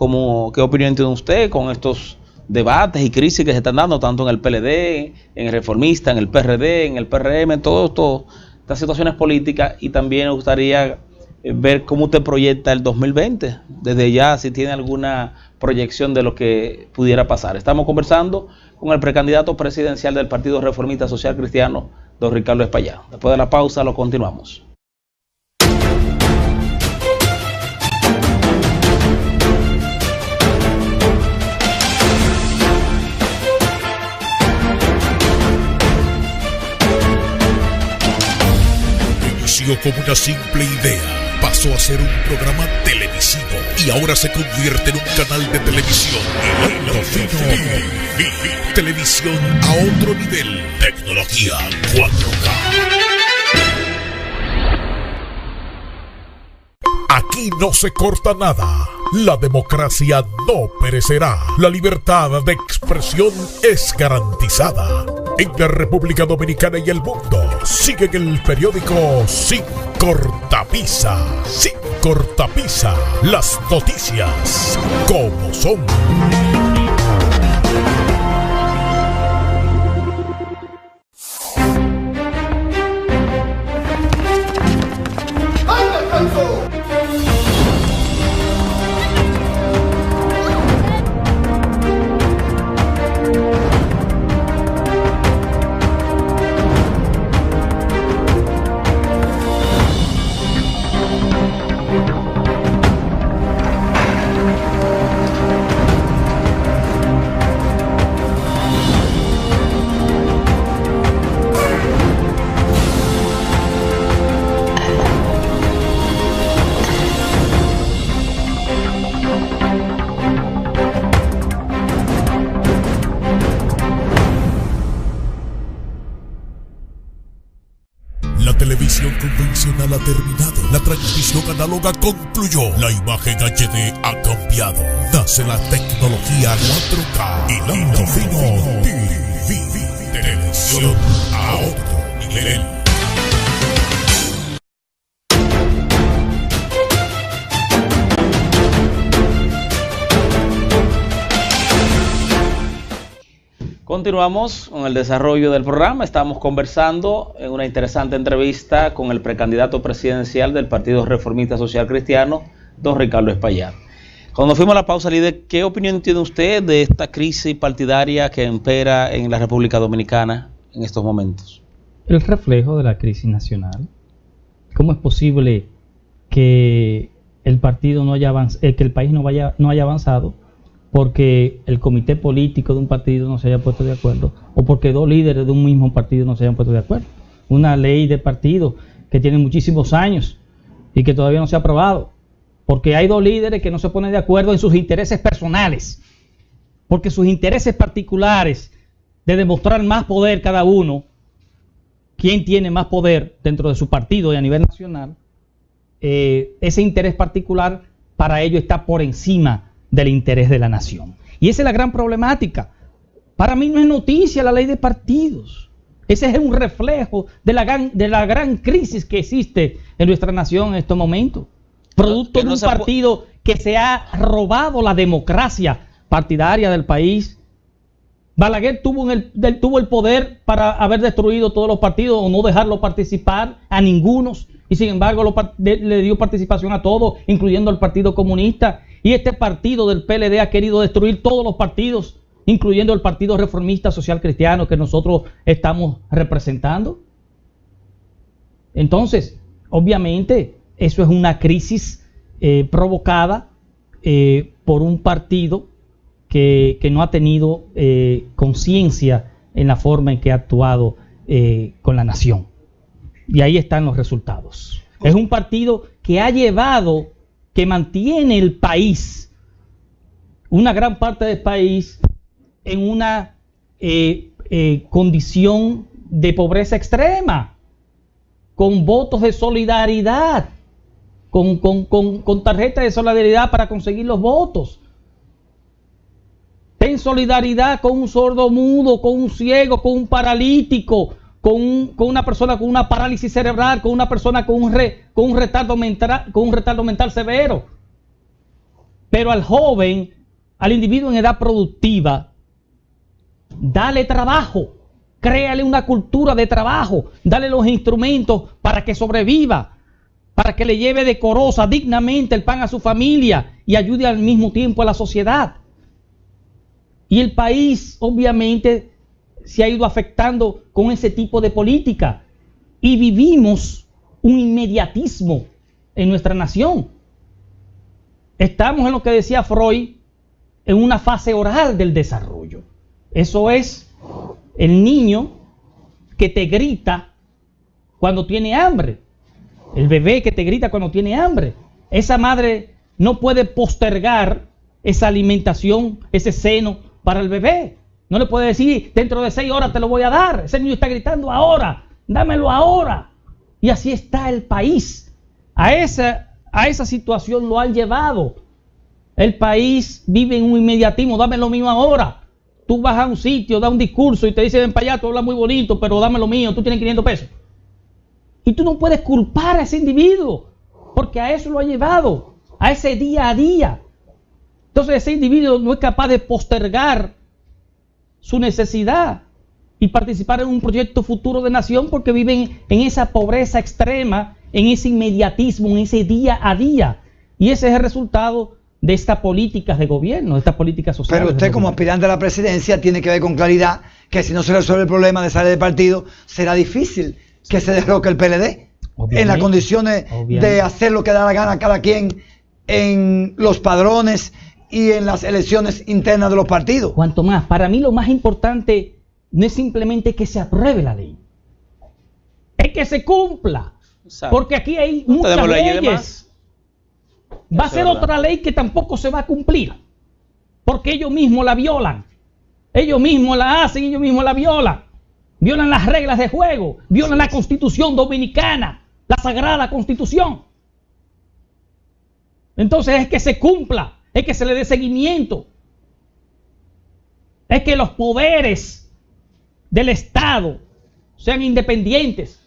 ¿Qué opinión tiene usted con estos debates y crisis que se están dando tanto en el PLD, en el Reformista, en el PRD, en el PRM, en todo estas situaciones políticas? Y también me gustaría ver cómo usted proyecta el 2020, desde ya, si tiene alguna proyección de lo que pudiera pasar. Estamos conversando con el precandidato presidencial del Partido Reformista Social Cristiano, don Ricardo Espaillat. Después de la pausa lo continuamos. Inició como una simple idea, pasó a ser un programa televisivo y ahora se convierte en un canal de televisión. Televisión a otro nivel. Tecnología 4K. Aquí no se corta nada. La democracia no perecerá. La libertad de expresión es garantizada. En la República Dominicana y el mundo, siguen el periódico Sin Cortapisa. Sin Cortapisa. Las noticias como son. Convencional ha terminado. La transmisión análoga concluyó. La imagen HD ha cambiado. Nace la tecnología 4K y la televisión a otro nivel. Continuamos con el desarrollo del programa. Estamos conversando en una interesante entrevista con el precandidato presidencial del Partido Reformista Social Cristiano, don Ricardo Espaillat. Cuando fuimos a la pausa, líder, ¿qué opinión tiene usted de esta crisis partidaria que impera en la República Dominicana en estos momentos? El reflejo de la crisis nacional. ¿Cómo es posible que el partido no haya que el país no haya avanzado? Porque el comité político de un partido no se haya puesto de acuerdo, o porque dos líderes de un mismo partido no se hayan puesto de acuerdo. Una ley de partido que tiene muchísimos años y que todavía no se ha aprobado, porque hay dos líderes que no se ponen de acuerdo en sus intereses personales, porque sus intereses particulares de demostrar más poder cada uno, quién tiene más poder dentro de su partido y a nivel nacional, ese interés particular para ellos está por encima del interés de la nación. Y esa es la gran problemática. Para mí no es noticia la ley de partidos. Ese es un reflejo de la gran crisis que existe en nuestra nación en estos momentos. Producto de un partido que se ha robado la democracia partidaria del país. Balaguer tuvo el poder para haber destruido todos los partidos o no dejarlo participar a ninguno. Y sin embargo le dio participación a todos, incluyendo al Partido Comunista. Y este partido del PLD ha querido destruir todos los partidos, incluyendo el Partido Reformista Social Cristiano que nosotros estamos representando. Entonces, obviamente, eso es una crisis provocada por un partido que no ha tenido conciencia en la forma en que ha actuado con la nación. Y ahí están los resultados. Es un partido que mantiene el país, una gran parte del país, en una condición de pobreza extrema, con votos de solidaridad, con tarjetas de solidaridad para conseguir los votos. ten solidaridad con un sordo mudo, con un ciego, con un paralítico, con una persona con una parálisis cerebral, con una persona con un retardo mental severo. Pero al joven, al individuo en edad productiva, dale trabajo, créale una cultura de trabajo, dale los instrumentos para que sobreviva, para que le lleve decorosa, dignamente el pan a su familia y ayude al mismo tiempo a la sociedad. Y el país, obviamente, se ha ido afectando con ese tipo de política. Y vivimos un inmediatismo en nuestra nación. Estamos en lo que decía Freud, en una fase oral del desarrollo. Eso es el niño que te grita cuando tiene hambre. El bebé que te grita cuando tiene hambre. Esa madre no puede postergar esa alimentación, ese seno para el bebé. No le puede decir, dentro de 6 horas te lo voy a dar. Ese niño está gritando ahora, dámelo ahora. Y así está el país. A esa situación lo han llevado. El país vive en un inmediatismo, dame lo mío ahora. Tú vas a un sitio, da un discurso y te dicen, ven para allá, tú hablas muy bonito, pero dame lo mío, tú tienes 500 pesos. Y tú no puedes culpar a ese individuo, porque a eso lo ha llevado, a ese día a día. Entonces ese individuo no es capaz de postergar su necesidad y participar en un proyecto futuro de nación porque viven en esa pobreza extrema, en ese inmediatismo, en ese día a día. Y ese es el resultado de estas políticas de gobierno, de estas políticas sociales. Pero usted como aspirante a la presidencia tiene que ver con claridad que si no se resuelve el problema de salir del partido, será difícil que se derroque el PLD. Obviamente, en las condiciones de hacer lo que da la gana a cada quien en los padrones y en las elecciones internas de los partidos. Cuanto más, para mí lo más importante no es simplemente que se apruebe la ley, es que se cumpla. Porque aquí hay muchas leyes. Va a ser otra ley que tampoco se va a cumplir, porque ellos mismos la violan, ellos mismos la hacen, ellos mismos la violan las reglas de juego, violan la Constitución dominicana, la Sagrada Constitución. Entonces es que se cumpla, es que se le dé seguimiento, es que los poderes del Estado sean independientes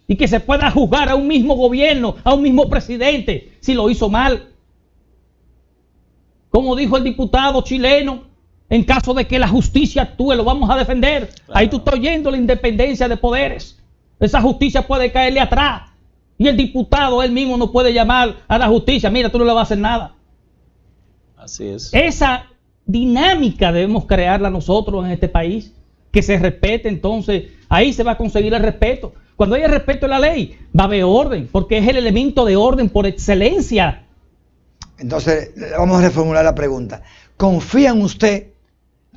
y que se pueda juzgar a un mismo gobierno, a un mismo presidente, si lo hizo mal. Como dijo el diputado chileno, en caso de que la justicia actúe, lo vamos a defender. Claro. Ahí tú estás oyendo la independencia de poderes. Esa justicia puede caerle atrás. Y el diputado, él mismo, no puede llamar a la justicia. Mira, tú no le vas a hacer nada. Así es. Esa dinámica debemos crearla nosotros en este país. Que se respete, entonces, ahí se va a conseguir el respeto. Cuando haya respeto a la ley, va a haber orden, porque es el elemento de orden por excelencia. Entonces, vamos a reformular la pregunta. ¿Confía en usted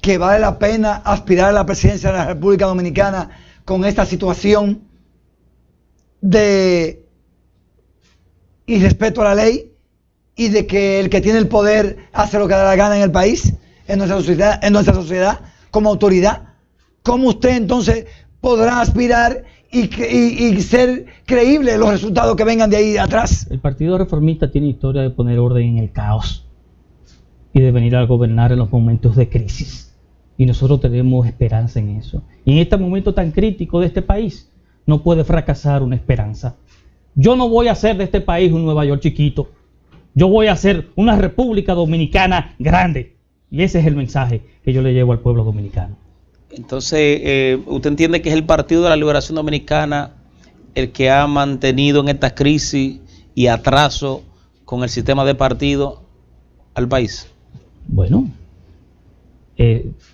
que vale la pena aspirar a la presidencia de la República Dominicana con esta situación de irrespeto a la ley y de que el que tiene el poder hace lo que da la gana en el país, en nuestra sociedad como autoridad? ¿Cómo usted entonces podrá aspirar y ser creíble los resultados que vengan de ahí atrás? El Partido Reformista tiene historia de poner orden en el caos y de venir a gobernar en los momentos de crisis. Y nosotros tenemos esperanza en eso. Y en este momento tan crítico de este país, no puede fracasar una esperanza. Yo no voy a hacer de este país un Nueva York chiquito. Yo voy a hacer una República Dominicana grande. Y ese es el mensaje que yo le llevo al pueblo dominicano. Entonces, ¿usted entiende que es el Partido de la Liberación Dominicana el que ha mantenido en esta crisis y atraso con el sistema de partido al país? Bueno,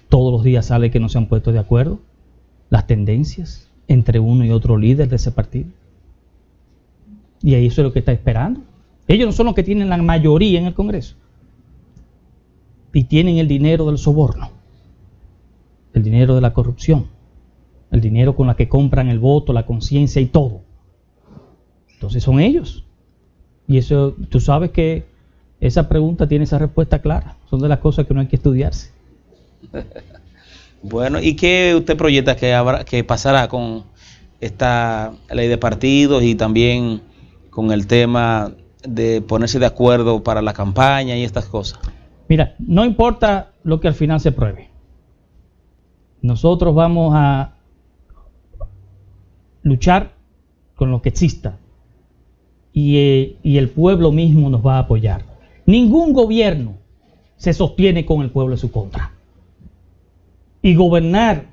todos los días sale que no se han puesto de acuerdo las tendencias entre uno y otro líder de ese partido. Y eso es lo que está esperando. Ellos no son los que tienen la mayoría en el Congreso. Y tienen el dinero del soborno, el dinero de la corrupción, el dinero con la que compran el voto, la conciencia y todo. Entonces son ellos. Y eso, tú sabes que esa pregunta tiene esa respuesta clara. Son de las cosas que no hay que estudiarse. Bueno, ¿y qué usted proyecta que pasará con esta ley de partidos y también con el tema de ponerse de acuerdo para la campaña y estas cosas? Mira, no importa lo que al final se pruebe. Nosotros vamos a luchar con lo que exista. Y el pueblo mismo nos va a apoyar. Ningún gobierno se sostiene con el pueblo en su contra. Y gobernar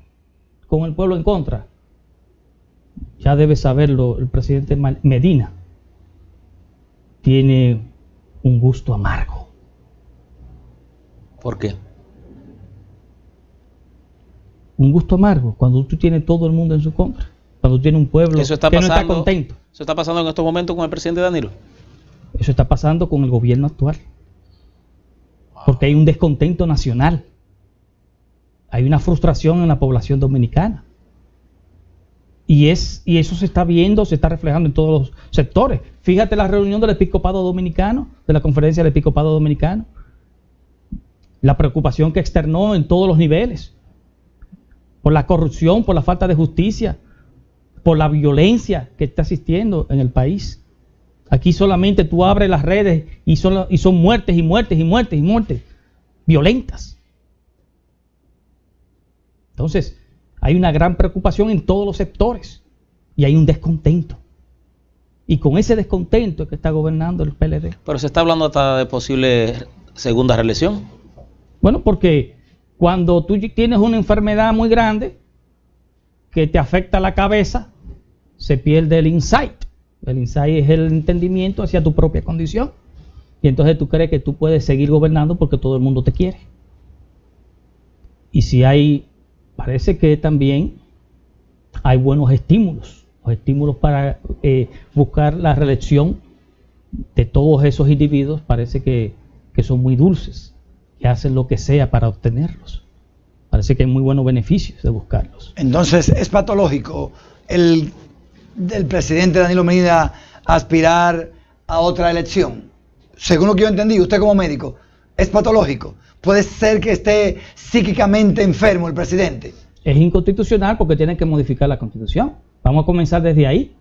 con el pueblo en contra, ya debe saberlo el presidente Medina, tiene un gusto amargo. ¿Por qué? Un gusto amargo cuando tú tienes todo el mundo en su contra, cuando tú tienes un pueblo Eso está que pasando, no está contento. ¿Eso está pasando en estos momentos con el presidente Danilo? Eso está pasando con el gobierno actual, porque hay un descontento nacional, hay una frustración en la población dominicana, y eso se está viendo, se está reflejando en todos los sectores. Fíjate la reunión del Episcopado Dominicano, de la conferencia del Episcopado Dominicano, la preocupación que externó en todos los niveles, por la corrupción, por la falta de justicia, por la violencia que está existiendo en el país. Aquí solamente tú abres las redes y son muertes y muertes y muertes y muertes violentas. Entonces, hay una gran preocupación en todos los sectores y hay un descontento. Y con ese descontento es que está gobernando el PLD. Pero se está hablando hasta de posible segunda reelección. Bueno, porque cuando tú tienes una enfermedad muy grande que te afecta la cabeza, se pierde el insight. El insight es el entendimiento hacia tu propia condición. Y entonces tú crees que tú puedes seguir gobernando porque todo el mundo te quiere. Y si parece que también hay buenos estímulos. Los estímulos para buscar la reelección de todos esos individuos parece que son muy dulces, que hacen lo que sea para obtenerlos. Parece que hay muy buenos beneficios de buscarlos. Entonces, ¿es patológico del presidente Danilo Medina aspirar a otra elección? Según lo que yo entendí, usted como médico, ¿es patológico? ¿Puede ser que esté psíquicamente enfermo el presidente? Es inconstitucional porque tienen que modificar la Constitución. Vamos a comenzar desde ahí.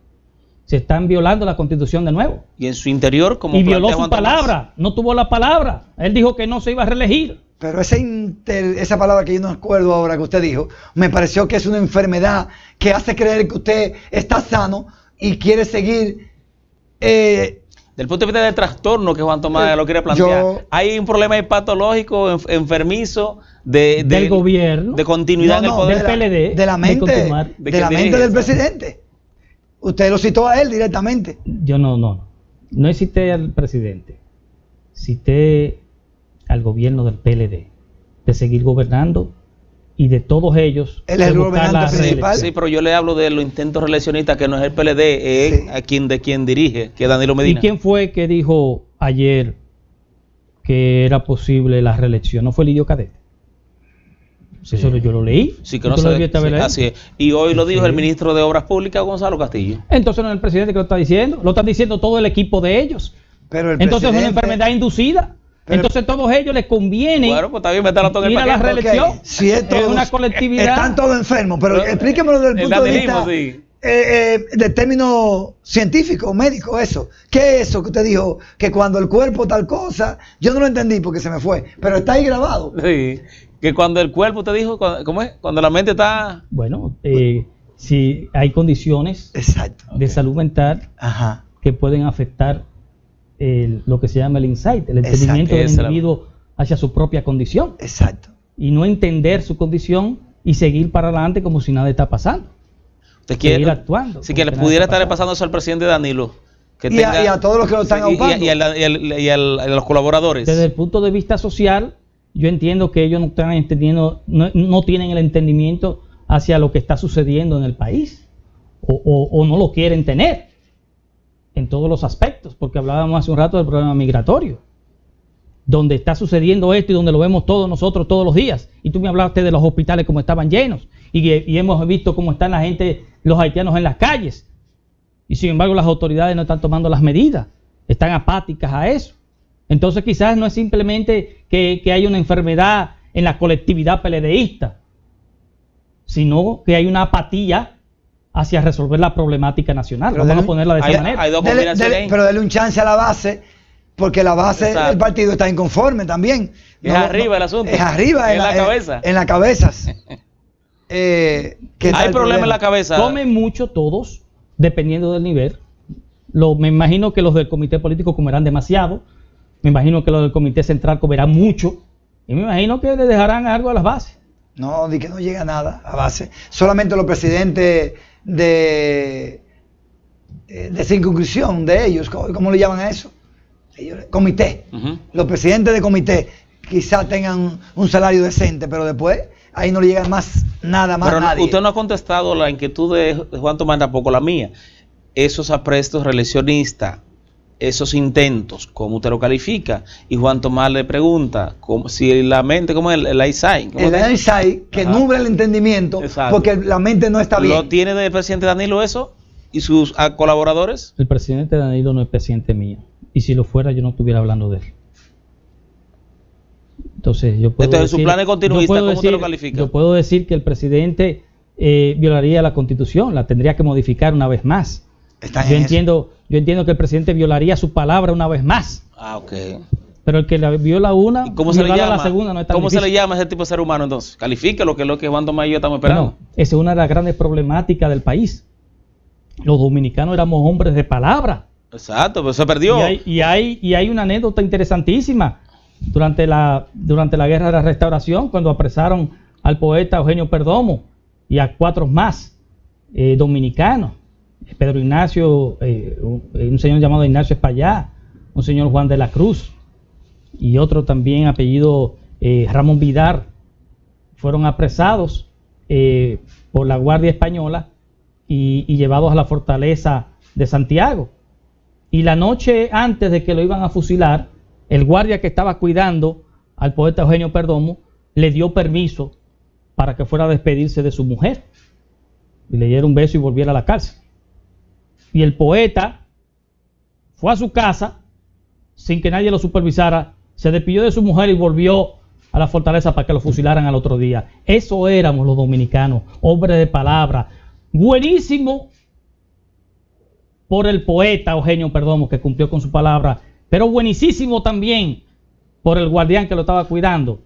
Se están violando la Constitución de nuevo. Y en su interior, como y violó su palabra, no tuvo la palabra. Él dijo que no se iba a reelegir. Pero esa palabra que yo no acuerdo ahora que usted dijo, me pareció que es una enfermedad que hace creer que usted está sano y quiere seguir. Del punto de vista del trastorno que Juan Tomás lo quiere plantear, hay un problema patológico, enfermizo del gobierno, de continuidad en el poder, del PLD, de la mente del presidente. Usted lo citó a él directamente. Yo no cité al presidente, cité al gobierno del PLD, de seguir gobernando y de todos ellos. Él es el gobernante principal. Sí, pero yo le hablo de los intentos reeleccionistas, que no es el PLD, es de quien dirige, que es Danilo Medina. ¿Y quién fue que dijo ayer que era posible la reelección? ¿No fue Lidio Cadete? Sí. Eso yo lo leí. Sí, que no se así es. Y hoy lo dijo el ministro de Obras Públicas, Gonzalo Castillo. Entonces no es el presidente que lo está diciendo, lo están diciendo todo el equipo de ellos. Pero entonces es una enfermedad inducida. Entonces a todos ellos les conviene pues está bien meterlo todo en el ir a la reelección. Okay. Si es una colectividad. Están todos enfermos, pero explíquemelo desde el punto de vista de término científico, médico, eso. ¿Qué es eso que usted dijo? Que cuando el cuerpo tal cosa, yo no lo entendí porque se me fue, pero está ahí grabado. Sí, que cuando el cuerpo, usted dijo, ¿cómo es? Cuando la mente está... Bueno, si hay condiciones de salud mental que pueden afectar lo que se llama el insight, el entendimiento del individuo hacia su propia condición. Exacto. Y no entender su condición y seguir para adelante como si nada está pasando. Usted quiere seguir actuando. Si que le pudiera estar pasando eso al presidente Danilo. Y a todos los que lo están aupando. Y a los colaboradores. Desde el punto de vista social, yo entiendo que ellos no están entendiendo, no tienen el entendimiento hacia lo que está sucediendo en el país. O no lo quieren tener. En todos los aspectos, porque hablábamos hace un rato del problema migratorio, donde está sucediendo esto y donde lo vemos todos nosotros todos los días. Y tú me hablaste de los hospitales como estaban llenos y hemos visto cómo están la gente, los haitianos en las calles. Y sin embargo las autoridades no están tomando las medidas, están apáticas a eso. Entonces quizás no es simplemente que hay una enfermedad en la colectividad PLDista, sino que hay una apatía hacia resolver la problemática nacional. Vamos a ponerla de esa manera. Hay dos combinaciones ahí. Pero dale un chance a la base porque la base del partido está inconforme también. Es arriba el asunto. Es arriba en la cabeza. En las cabezas. Hay problema en la cabeza. Comen mucho todos, dependiendo del nivel. Me imagino que los del comité político comerán demasiado. Me imagino que los del comité central comerán mucho. Y me imagino que le dejarán algo a las bases. No, di que no llega nada a base. Solamente los presidentes de circunscripción de ellos, ¿cómo le llaman a eso? Comité. Los presidentes de comité quizás tengan un salario decente, pero después ahí no le llega nada más. Pero nadie. Usted no ha contestado la inquietud de Juan Tomás, tampoco la mía. Esos aprestos reeleccionistas, esos intentos, ¿cómo usted lo califica? Y Juan Tomás le pregunta si la mente, ¿cómo es el eyesight? El eyesight que nuble el entendimiento. Exacto. Porque la mente no está bien. ¿Lo tiene del presidente Danilo eso? ¿Y sus colaboradores? El presidente Danilo no es presidente mío. Y si lo fuera, yo no estuviera hablando de él. Entonces, yo puedo decir, su plan es continuista, ¿cómo usted lo califica? Yo puedo decir que el presidente violaría la Constitución, la tendría que modificar una vez más. Yo entiendo que el presidente violaría su palabra una vez más. Ok. Pero el que la viola una, viola la segunda no es tan ¿Cómo difícil. se le llama a ese tipo de ser humano entonces? Califique lo que Juan Tomás y yo estamos esperando. Bueno, esa es una de las grandes problemáticas del país. Los dominicanos éramos hombres de palabra. Exacto, pero se perdió. Y hay una anécdota interesantísima. Durante la Guerra de la Restauración, cuando apresaron al poeta Eugenio Perdomo y a 4 más dominicanos, Pedro Ignacio, un señor llamado Ignacio Espaillá, un señor Juan de la Cruz y otro también apellido Ramón Vidar, fueron apresados por la Guardia Española y llevados a la fortaleza de Santiago. Y la noche antes de que lo iban a fusilar, el guardia que estaba cuidando al poeta Eugenio Perdomo le dio permiso para que fuera a despedirse de su mujer y le diera un beso y volviera a la cárcel. Y el poeta fue a su casa sin que nadie lo supervisara, se despidió de su mujer y volvió a la fortaleza para que lo fusilaran al otro día. Eso éramos los dominicanos, hombres de palabra. Buenísimo por el poeta Eugenio Perdomo, que cumplió con su palabra, pero buenísimo también por el guardián que lo estaba cuidando,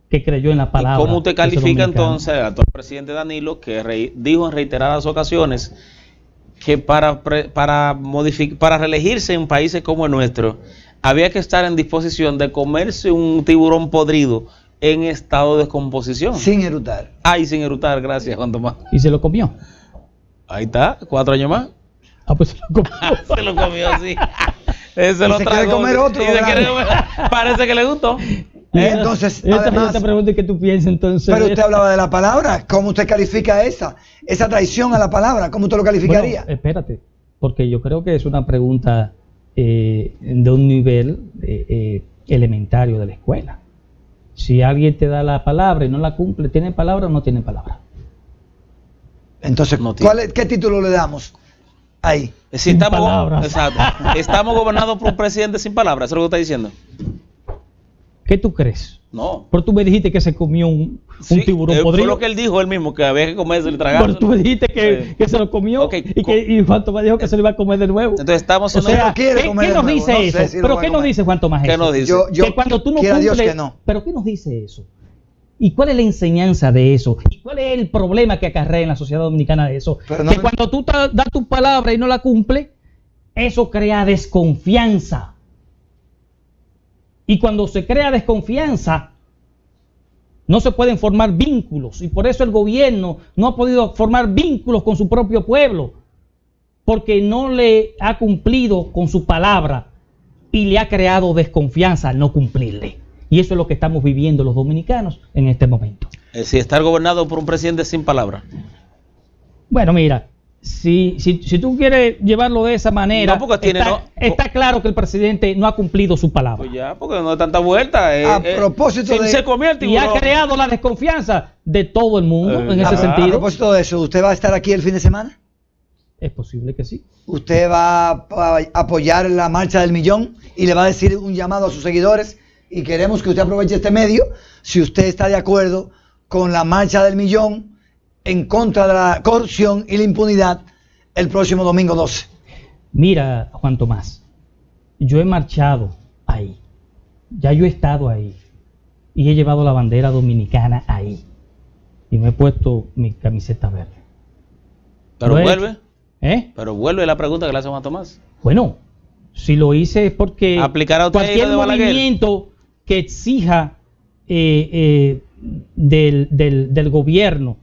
que creyó en la palabra. ¿Y cómo usted califica entonces al actual presidente Danilo, que dijo en reiteradas ocasiones que para reelegirse en países como el nuestro había que estar en disposición de comerse un tiburón podrido en estado de descomposición? Sin erutar. Sin erutar, gracias Juan Tomás. ¿Y se lo comió? Ahí está, 4 años más. Pues se lo comió. Se lo comió, sí. Se lo quiere comer otro. Parece que le gustó. Y entonces, además, te pregunto qué tú piensas entonces. Pero usted hablaba de la palabra. ¿Cómo usted califica esa traición a la palabra? ¿Cómo usted lo calificaría? Bueno, espérate, porque yo creo que es una pregunta de un nivel elementario de la escuela. Si alguien te da la palabra y no la cumple, ¿tiene palabra o no tiene palabra? Entonces, ¿qué título le damos ahí? Si estamos gobernados por un presidente sin palabras, ¿eso es lo que está diciendo? ¿Qué tú crees? No. Pero tú me dijiste que se comió un tiburón podrido. Fue lo que él dijo él mismo, que había que comerse y tragarse. Pero tú me dijiste que se lo comió, y Juan Tomás dijo que se lo iba a comer de nuevo. Entonces estamos... ¿qué nos dice eso? ¿Pero qué nos dice Juan Tomás? ¿Qué nos dice? Que cuando tú no cumples... Dios que no. ¿Pero qué nos dice eso? ¿Y cuál es la enseñanza de eso? ¿Y cuál es el problema que acarrea en la sociedad dominicana de eso? Que cuando tú das tu palabra y no la cumples, eso crea desconfianza. Y cuando se crea desconfianza, no se pueden formar vínculos. Y por eso el gobierno no ha podido formar vínculos con su propio pueblo, porque no le ha cumplido con su palabra y le ha creado desconfianza al no cumplirle. Y eso es lo que estamos viviendo los dominicanos en este momento. Si estar gobernado por un presidente sin palabra. Bueno, mira, si tú quieres llevarlo de esa manera, está claro que el presidente no ha cumplido su palabra. Pues ya, porque no da tanta vuelta. A propósito de... Se comió el tiburón. Y ha creado la desconfianza de todo el mundo en ese sentido. A propósito de eso, ¿usted va a estar aquí el fin de semana? Es posible que sí. ¿Usted va a apoyar la marcha del millón y le va a decir un llamado a sus seguidores? Y queremos que usted aproveche este medio, si usted está de acuerdo con la marcha del millón en contra de la corrupción y la impunidad el próximo domingo 12. Mira, Juan Tomás, yo he marchado Ya yo he estado ahí y he llevado la bandera dominicana ahí y me he puesto mi camiseta verde. Pero vuelve. ¿Eh? Pero vuelve la pregunta que le hace Juan Tomás. Bueno, si lo hice es porque ¿aplicará usted cualquier lo de Balaguer? movimiento que exija del gobierno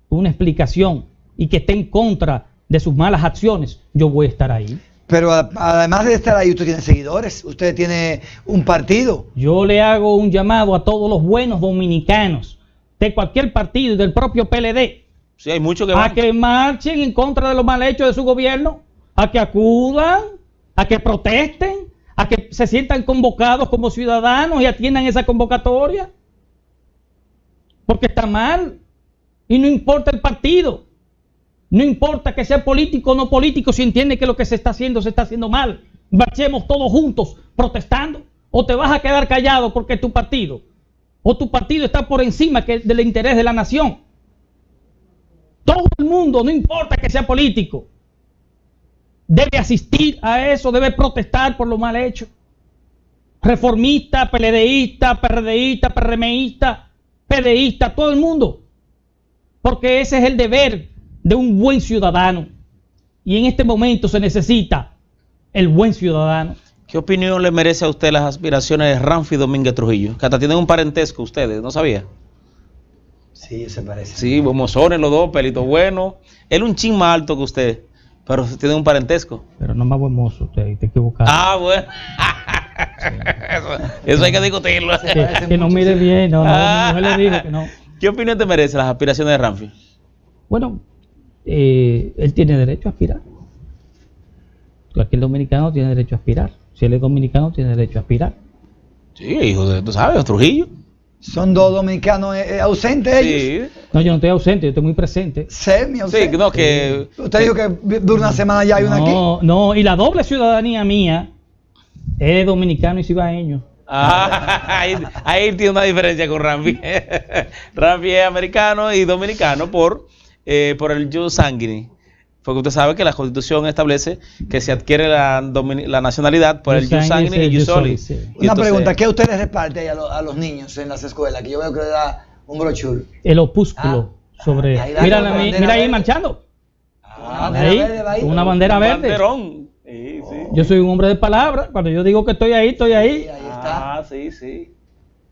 una explicación y que esté en contra de sus malas acciones, yo voy a estar ahí. Pero además de estar ahí, usted tiene seguidores, usted tiene un partido. Yo le hago un llamado a todos los buenos dominicanos de cualquier partido y del propio PLD Sí, hay muchos que a van. que marchen en contra de los mal hechos de su gobierno, a que acudan, a que protesten, a que se sientan convocados como ciudadanos y atiendan esa convocatoria. Porque está mal. Y no importa el partido. No importa que sea político o no político, si entiende que lo que se está haciendo mal. Marchemos todos juntos protestando. O te vas a quedar callado porque es tu partido. O tu partido está por encima del interés de la nación. Todo el mundo, no importa que sea político, debe asistir a eso, debe protestar por lo mal hecho. Reformista, PLDista, PRDista, PRMista, PDista, todo el mundo. Porque ese es el deber de un buen ciudadano. Y en este momento se necesita el buen ciudadano. ¿Qué opinión le merece a usted las aspiraciones de Ramfi Domínguez Trujillo? Que hasta tienen un parentesco ustedes, ¿no sabía? Sí, se parece. Sí, mozones los dos, pelitos buenos. Él un chin más alto que usted, pero tiene un parentesco. Pero no más buen mozo, usted te equivocado. Ah, bueno. Eso hay que discutirlo. Que no mire bien, no, mi mujer le dijo que no. ¿Qué opinión te merece las aspiraciones de Ramfi? Bueno, él tiene derecho a aspirar. Cualquier dominicano tiene derecho a aspirar. Si él es dominicano, tiene derecho a aspirar. Sí, hijo de, tú sabes, Trujillo. Son dos dominicanos ausentes ellos. Sí. No, yo no estoy ausente, yo estoy muy presente. Semi Sí, ausente. no, que... Usted dijo que dura una semana ya hay una aquí. No, y la doble ciudadanía mía es dominicano y cibaeño. Ahí tiene una diferencia con Ramfi. Ramfi es americano y dominicano por el jus sanguinis. Porque usted sabe que la Constitución establece que se adquiere la nacionalidad por el jus sanguinis y jus soli. Sí. Una pregunta, ¿qué ustedes reparten a los niños en las escuelas? Que yo veo que le da un brochure. El opúsculo sobre... ahí da Mira, la bandera mira ahí verde. marchando. Bandera Ahí, verde, va ahí. una bandera verde. Banderón. Sí, sí. Yo soy un hombre de palabra. Cuando yo digo que estoy ahí, estoy ahí. Sí, ahí está. Ah, sí, sí.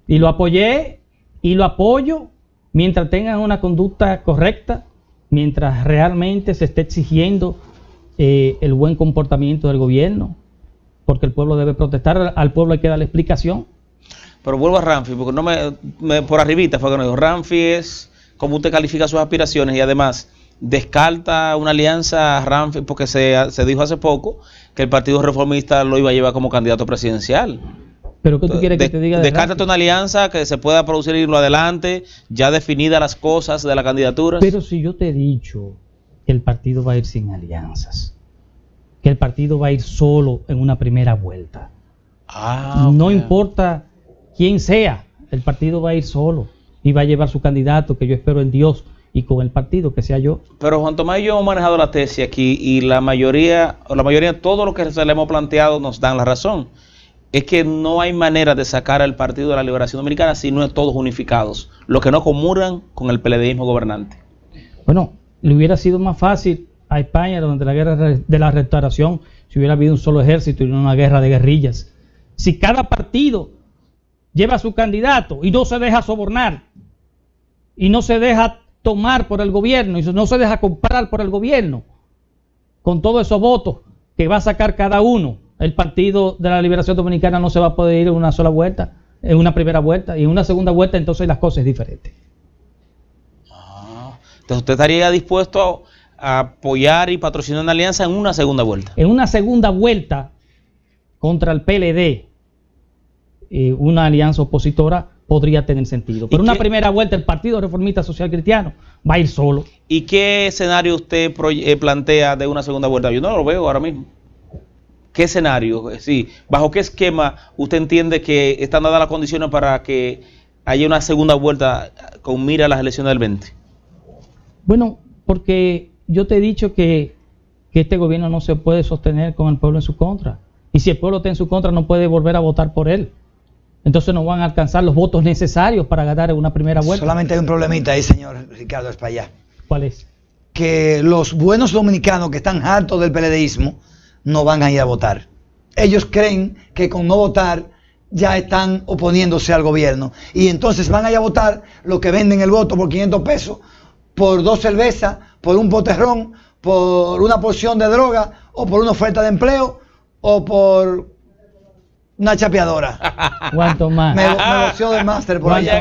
Y lo apoyé y lo apoyo mientras tengan una conducta correcta, mientras realmente se esté exigiendo el buen comportamiento del gobierno, porque el pueblo debe protestar, al pueblo hay que darle explicación. Pero vuelvo a Ramfi, porque no por arribita fue que no dijo. Ramfi es como usted califica sus aspiraciones y además descarta una alianza Ramfi, porque se dijo hace poco que el Partido Reformista lo iba a llevar como candidato presidencial. Pero ¿qué tú quieres que te diga de Descártate Ramfi? una alianza que se pueda producir irlo adelante, ya definidas las cosas de la candidatura. Pero si yo te he dicho que el partido va a ir sin alianzas, que el partido va a ir solo en una primera vuelta, no ok. importa quién sea, el partido va a ir solo y va a llevar su candidato, que yo espero en Dios y con el partido que sea yo. Pero Juan Tomás y yo hemos manejado la tesis aquí y la mayoría, todo lo que se le hemos planteado nos dan la razón. Es que no hay manera de sacar al Partido de la Liberación Dominicana si no es todos unificados, los que no comulgan con el PLDismo gobernante. Bueno, le hubiera sido más fácil a España durante la guerra de la restauración si hubiera habido un solo ejército y no una guerra de guerrillas. Si cada partido lleva a su candidato y no se deja sobornar y no se deja tomar por el gobierno y no se deja comprar por el gobierno con todos esos votos que va a sacar cada uno, el Partido de la Liberación Dominicana no se va a poder ir en una sola vuelta, en una primera vuelta, y en una segunda vuelta entonces las cosas es diferente. Entonces usted estaría dispuesto a apoyar y patrocinar una alianza en una segunda vuelta. En una segunda vuelta contra el PLD, una alianza opositora podría tener sentido. Pero una primera vuelta el Partido Reformista Social Cristiano va a ir solo. ¿Y qué escenario usted plantea de una segunda vuelta? Yo no lo veo ahora mismo. ¿Qué escenario? Sí, ¿bajo qué esquema usted entiende que están dadas las condiciones para que haya una segunda vuelta con mira a las elecciones del 20? Bueno, porque yo te he dicho que este gobierno no se puede sostener con el pueblo en su contra. Y si el pueblo está en su contra, no puede volver a votar por él. entonces no van a alcanzar los votos necesarios para ganar en una primera vuelta. Solamente hay un problemita ahí, señor Ricardo Espaillá. ¿Cuál es? Que los buenos dominicanos que están hartos del PLDismo no van a ir a votar. Ellos creen que con no votar ya están oponiéndose al gobierno. Y entonces van a ir a votar los que venden el voto por 500 pesos, por 2 cervezas, por un poterrón, por una porción de droga, o por una oferta de empleo, o por una chapeadora. ¿Cuánto más? Me loció del máster por allá.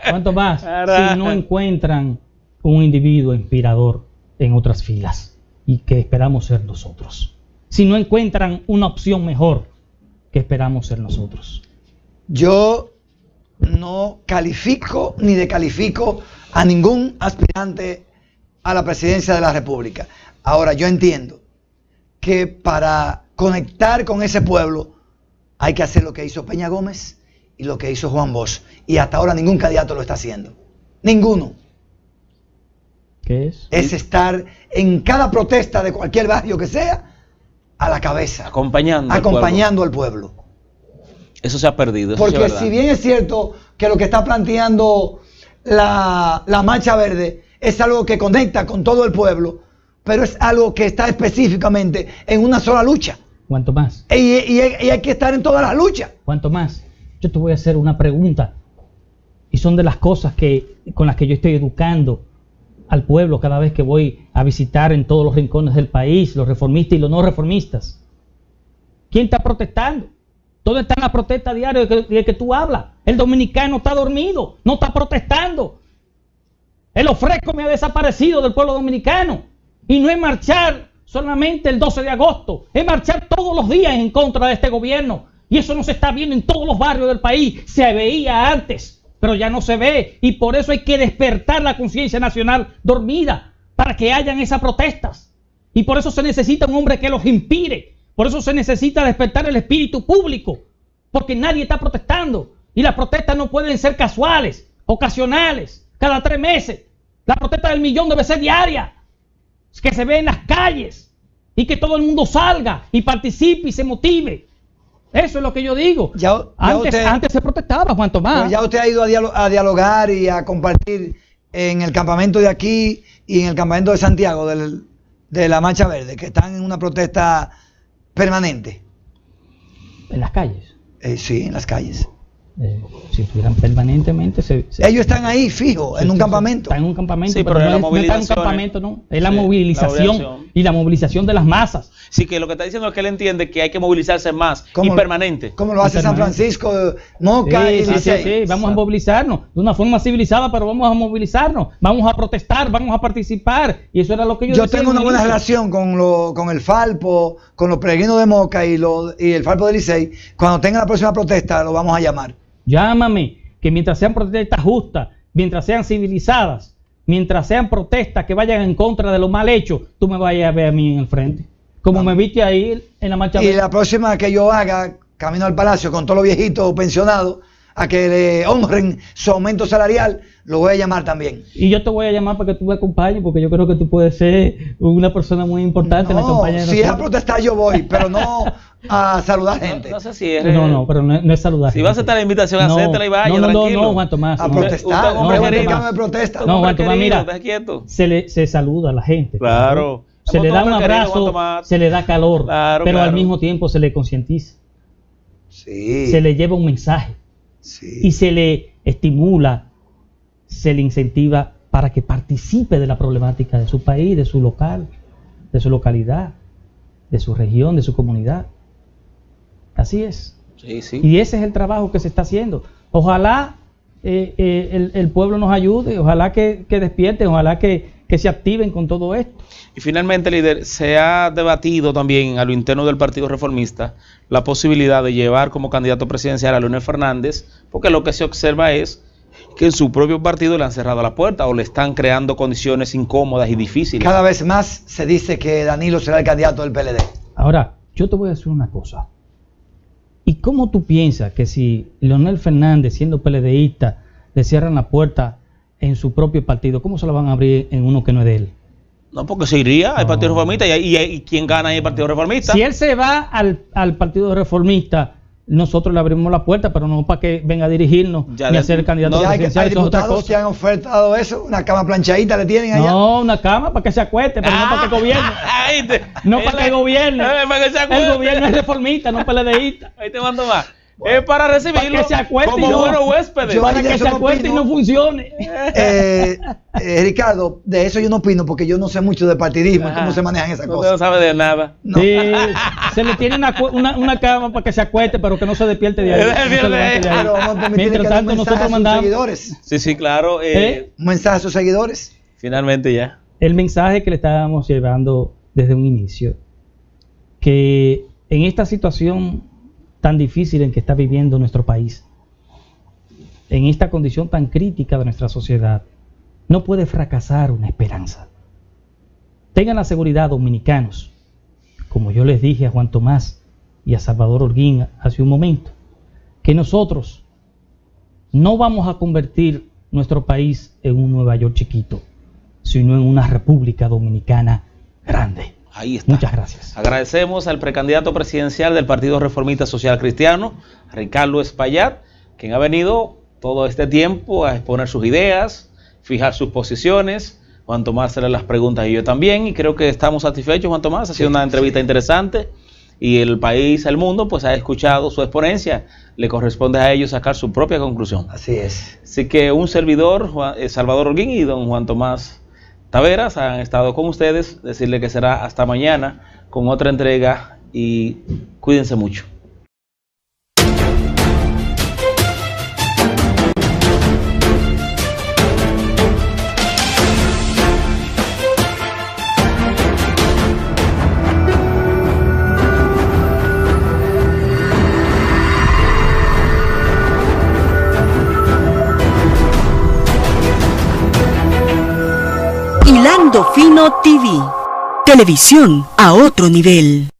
¿Cuánto más? Si no encuentran un individuo inspirador en otras filas, y que esperamos ser nosotros. Si no encuentran una opción mejor, que esperamos ser nosotros. Yo no califico ni descalifico a ningún aspirante a la presidencia de la República. Ahora, yo entiendo que para conectar con ese pueblo hay que hacer lo que hizo Peña Gómez y lo que hizo Juan Bosch. Y hasta ahora ningún candidato lo está haciendo. Ninguno. ¿Qué es? Es estar en cada protesta de cualquier barrio que sea, a la cabeza. Acompañando al pueblo. Eso se ha perdido. Eso Porque sí es si bien es cierto que lo que está planteando la Marcha Verde es algo que conecta con todo el pueblo, pero es algo que está específicamente en una sola lucha. ¿Cuánto más? Y hay que estar en todas las luchas. ¿Cuánto más? Yo te voy a hacer una pregunta, y son de las cosas con las que yo estoy educando al pueblo cada vez que voy a visitar en todos los rincones del país, los reformistas y los no reformistas. ¿Quién está protestando? ¿Dónde está la protesta diaria de que tú hablas? El dominicano está dormido, no está protestando. El ofreco me ha desaparecido del pueblo dominicano. Y no es marchar solamente el 12 de agosto, es marchar todos los días en contra de este gobierno. Y eso no se está viendo en todos los barrios del país. Se veía antes, pero ya no se ve. Y por eso hay que despertar la conciencia nacional dormida para que hayan esas protestas. Y por eso se necesita un hombre que los inspire. Por eso se necesita despertar el espíritu público. Porque nadie está protestando. Y las protestas no pueden ser casuales, ocasionales, cada 3 meses. La protesta del millón debe ser diaria. Que se ve en las calles. Y que todo el mundo salga y participe y se motive. Eso es lo que yo digo. Antes se protestaba, Juan Tomás. Ya usted ha ido a dialogar y a compartir en el campamento de aquí y en el campamento de Santiago de la Marcha Verde, que están en una protesta permanente. ¿En las calles? Sí, en las calles. Si estuvieran permanentemente... Ellos están ahí fijos, en un campamento. Están en un campamento, sí, pero no están en un campamento, no. Es la movilización y la movilización de las masas. Sí, que lo que está diciendo es que él entiende que hay que movilizarse más y permanente. Como lo hace San Francisco, Moca y Licey. Sí, vamos a movilizarnos de una forma civilizada, pero vamos a movilizarnos, vamos a protestar, vamos a participar. Y eso era lo que yo decía. Tengo una buena relación con el Falpo, con los peregrinos de Moca y el Falpo de Licey. Cuando tenga la próxima protesta, lo vamos a llamar. Llámame, que mientras sean protestas justas, mientras sean civilizadas, mientras sean protestas que vayan en contra de lo mal hecho, tú me vayas a ver a mí en el frente. Como me viste ahí en la marcha. Y la próxima que yo haga, camino al Palacio con todos los viejitos pensionados, a que le honren su aumento salarial, lo voy a llamar también. Y yo te voy a llamar para que tú me acompañes, porque yo creo que tú puedes ser una persona muy importante en la campaña de nosotros. Si es a protestar yo voy, pero no a saludar gente. No sé si es... No, pero no es saludar. Si vas a aceptar la invitación, acéptala y vaya, tranquilo. No, Juan Tomás. A protestar, no protesta. No, Juan Tomás, mira, quieto. Se saluda a la gente. Claro. Se le da un abrazo, se le da calor, pero al mismo tiempo se le concientiza. Sí. Se le lleva un mensaje. Sí. Y se le estimula, se le incentiva para que participe de la problemática de su país, de su local, de su localidad, de su región, de su comunidad. Así es. Sí. Y ese es el trabajo que se está haciendo. Ojalá el pueblo nos ayude, ojalá que despierten, ojalá que se activen con todo esto. Y finalmente, líder, se ha debatido también a lo interno del Partido Reformista la posibilidad de llevar como candidato presidencial a Leonel Fernández, porque lo que se observa es que en su propio partido le han cerrado la puerta o le están creando condiciones incómodas y difíciles. Cada vez más se dice que Danilo será el candidato del PLD. Ahora, yo te voy a decir una cosa. ¿Y cómo tú piensas que si Leonel Fernández, siendo PLDista, le cierran la puerta en su propio partido, cómo se la van a abrir en uno que no es de él? No, porque se iría al Partido Reformista y ¿quién gana ahí el Partido Reformista? Si él se va al Partido Reformista, nosotros le abrimos la puerta, pero no para que venga a dirigirnos ni a ser candidato presidencial. Hay diputados que han ofertado eso, una cama planchadita le tienen allá. No, una cama para que se acueste, pero no para que gobierne. No para que gobierne. El gobierno es reformista, no PLDista. Ahí te mando más. Es para recibirlo para que se acueste como buenos huéspedes. Para que se acueste y no funcione. Ricardo, de eso yo no opino porque yo no sé mucho de partidismo y cómo se manejan esas cosas. No sabe de nada. No. Sí, se le tiene una cama para que se acueste, pero que no se despierte de ahí. Pero vamos a permitir mientras que tanto nosotros mandamos seguidores. Sí, claro. Un mensaje a sus seguidores. Finalmente ya. El mensaje que le estábamos llevando desde un inicio, que en esta situación tan difícil en que está viviendo nuestro país, en esta condición tan crítica de nuestra sociedad, no puede fracasar una esperanza. Tengan la seguridad, dominicanos, como yo les dije a Juan Tomás y a Salvador Holguín hace un momento, que nosotros no vamos a convertir nuestro país en un Nueva York chiquito, sino en una República Dominicana grande. Ahí está. Muchas gracias. Agradecemos al precandidato presidencial del Partido Reformista Social Cristiano, Ricardo Espaillat, quien ha venido todo este tiempo a exponer sus ideas, fijar sus posiciones. Juan Tomás hacerle las preguntas y yo también, y creo que estamos satisfechos, Juan Tomás. Ha sido una entrevista interesante y el país, el mundo, pues ha escuchado su exponencia. Le corresponde a ellos sacar su propia conclusión. Así es. Así que un servidor, Salvador Holguín, y don Juan Tomás Taveras han estado con ustedes. Decirle que será hasta mañana con otra entrega y cuídense mucho. Hilando Fino TV, televisión a otro nivel.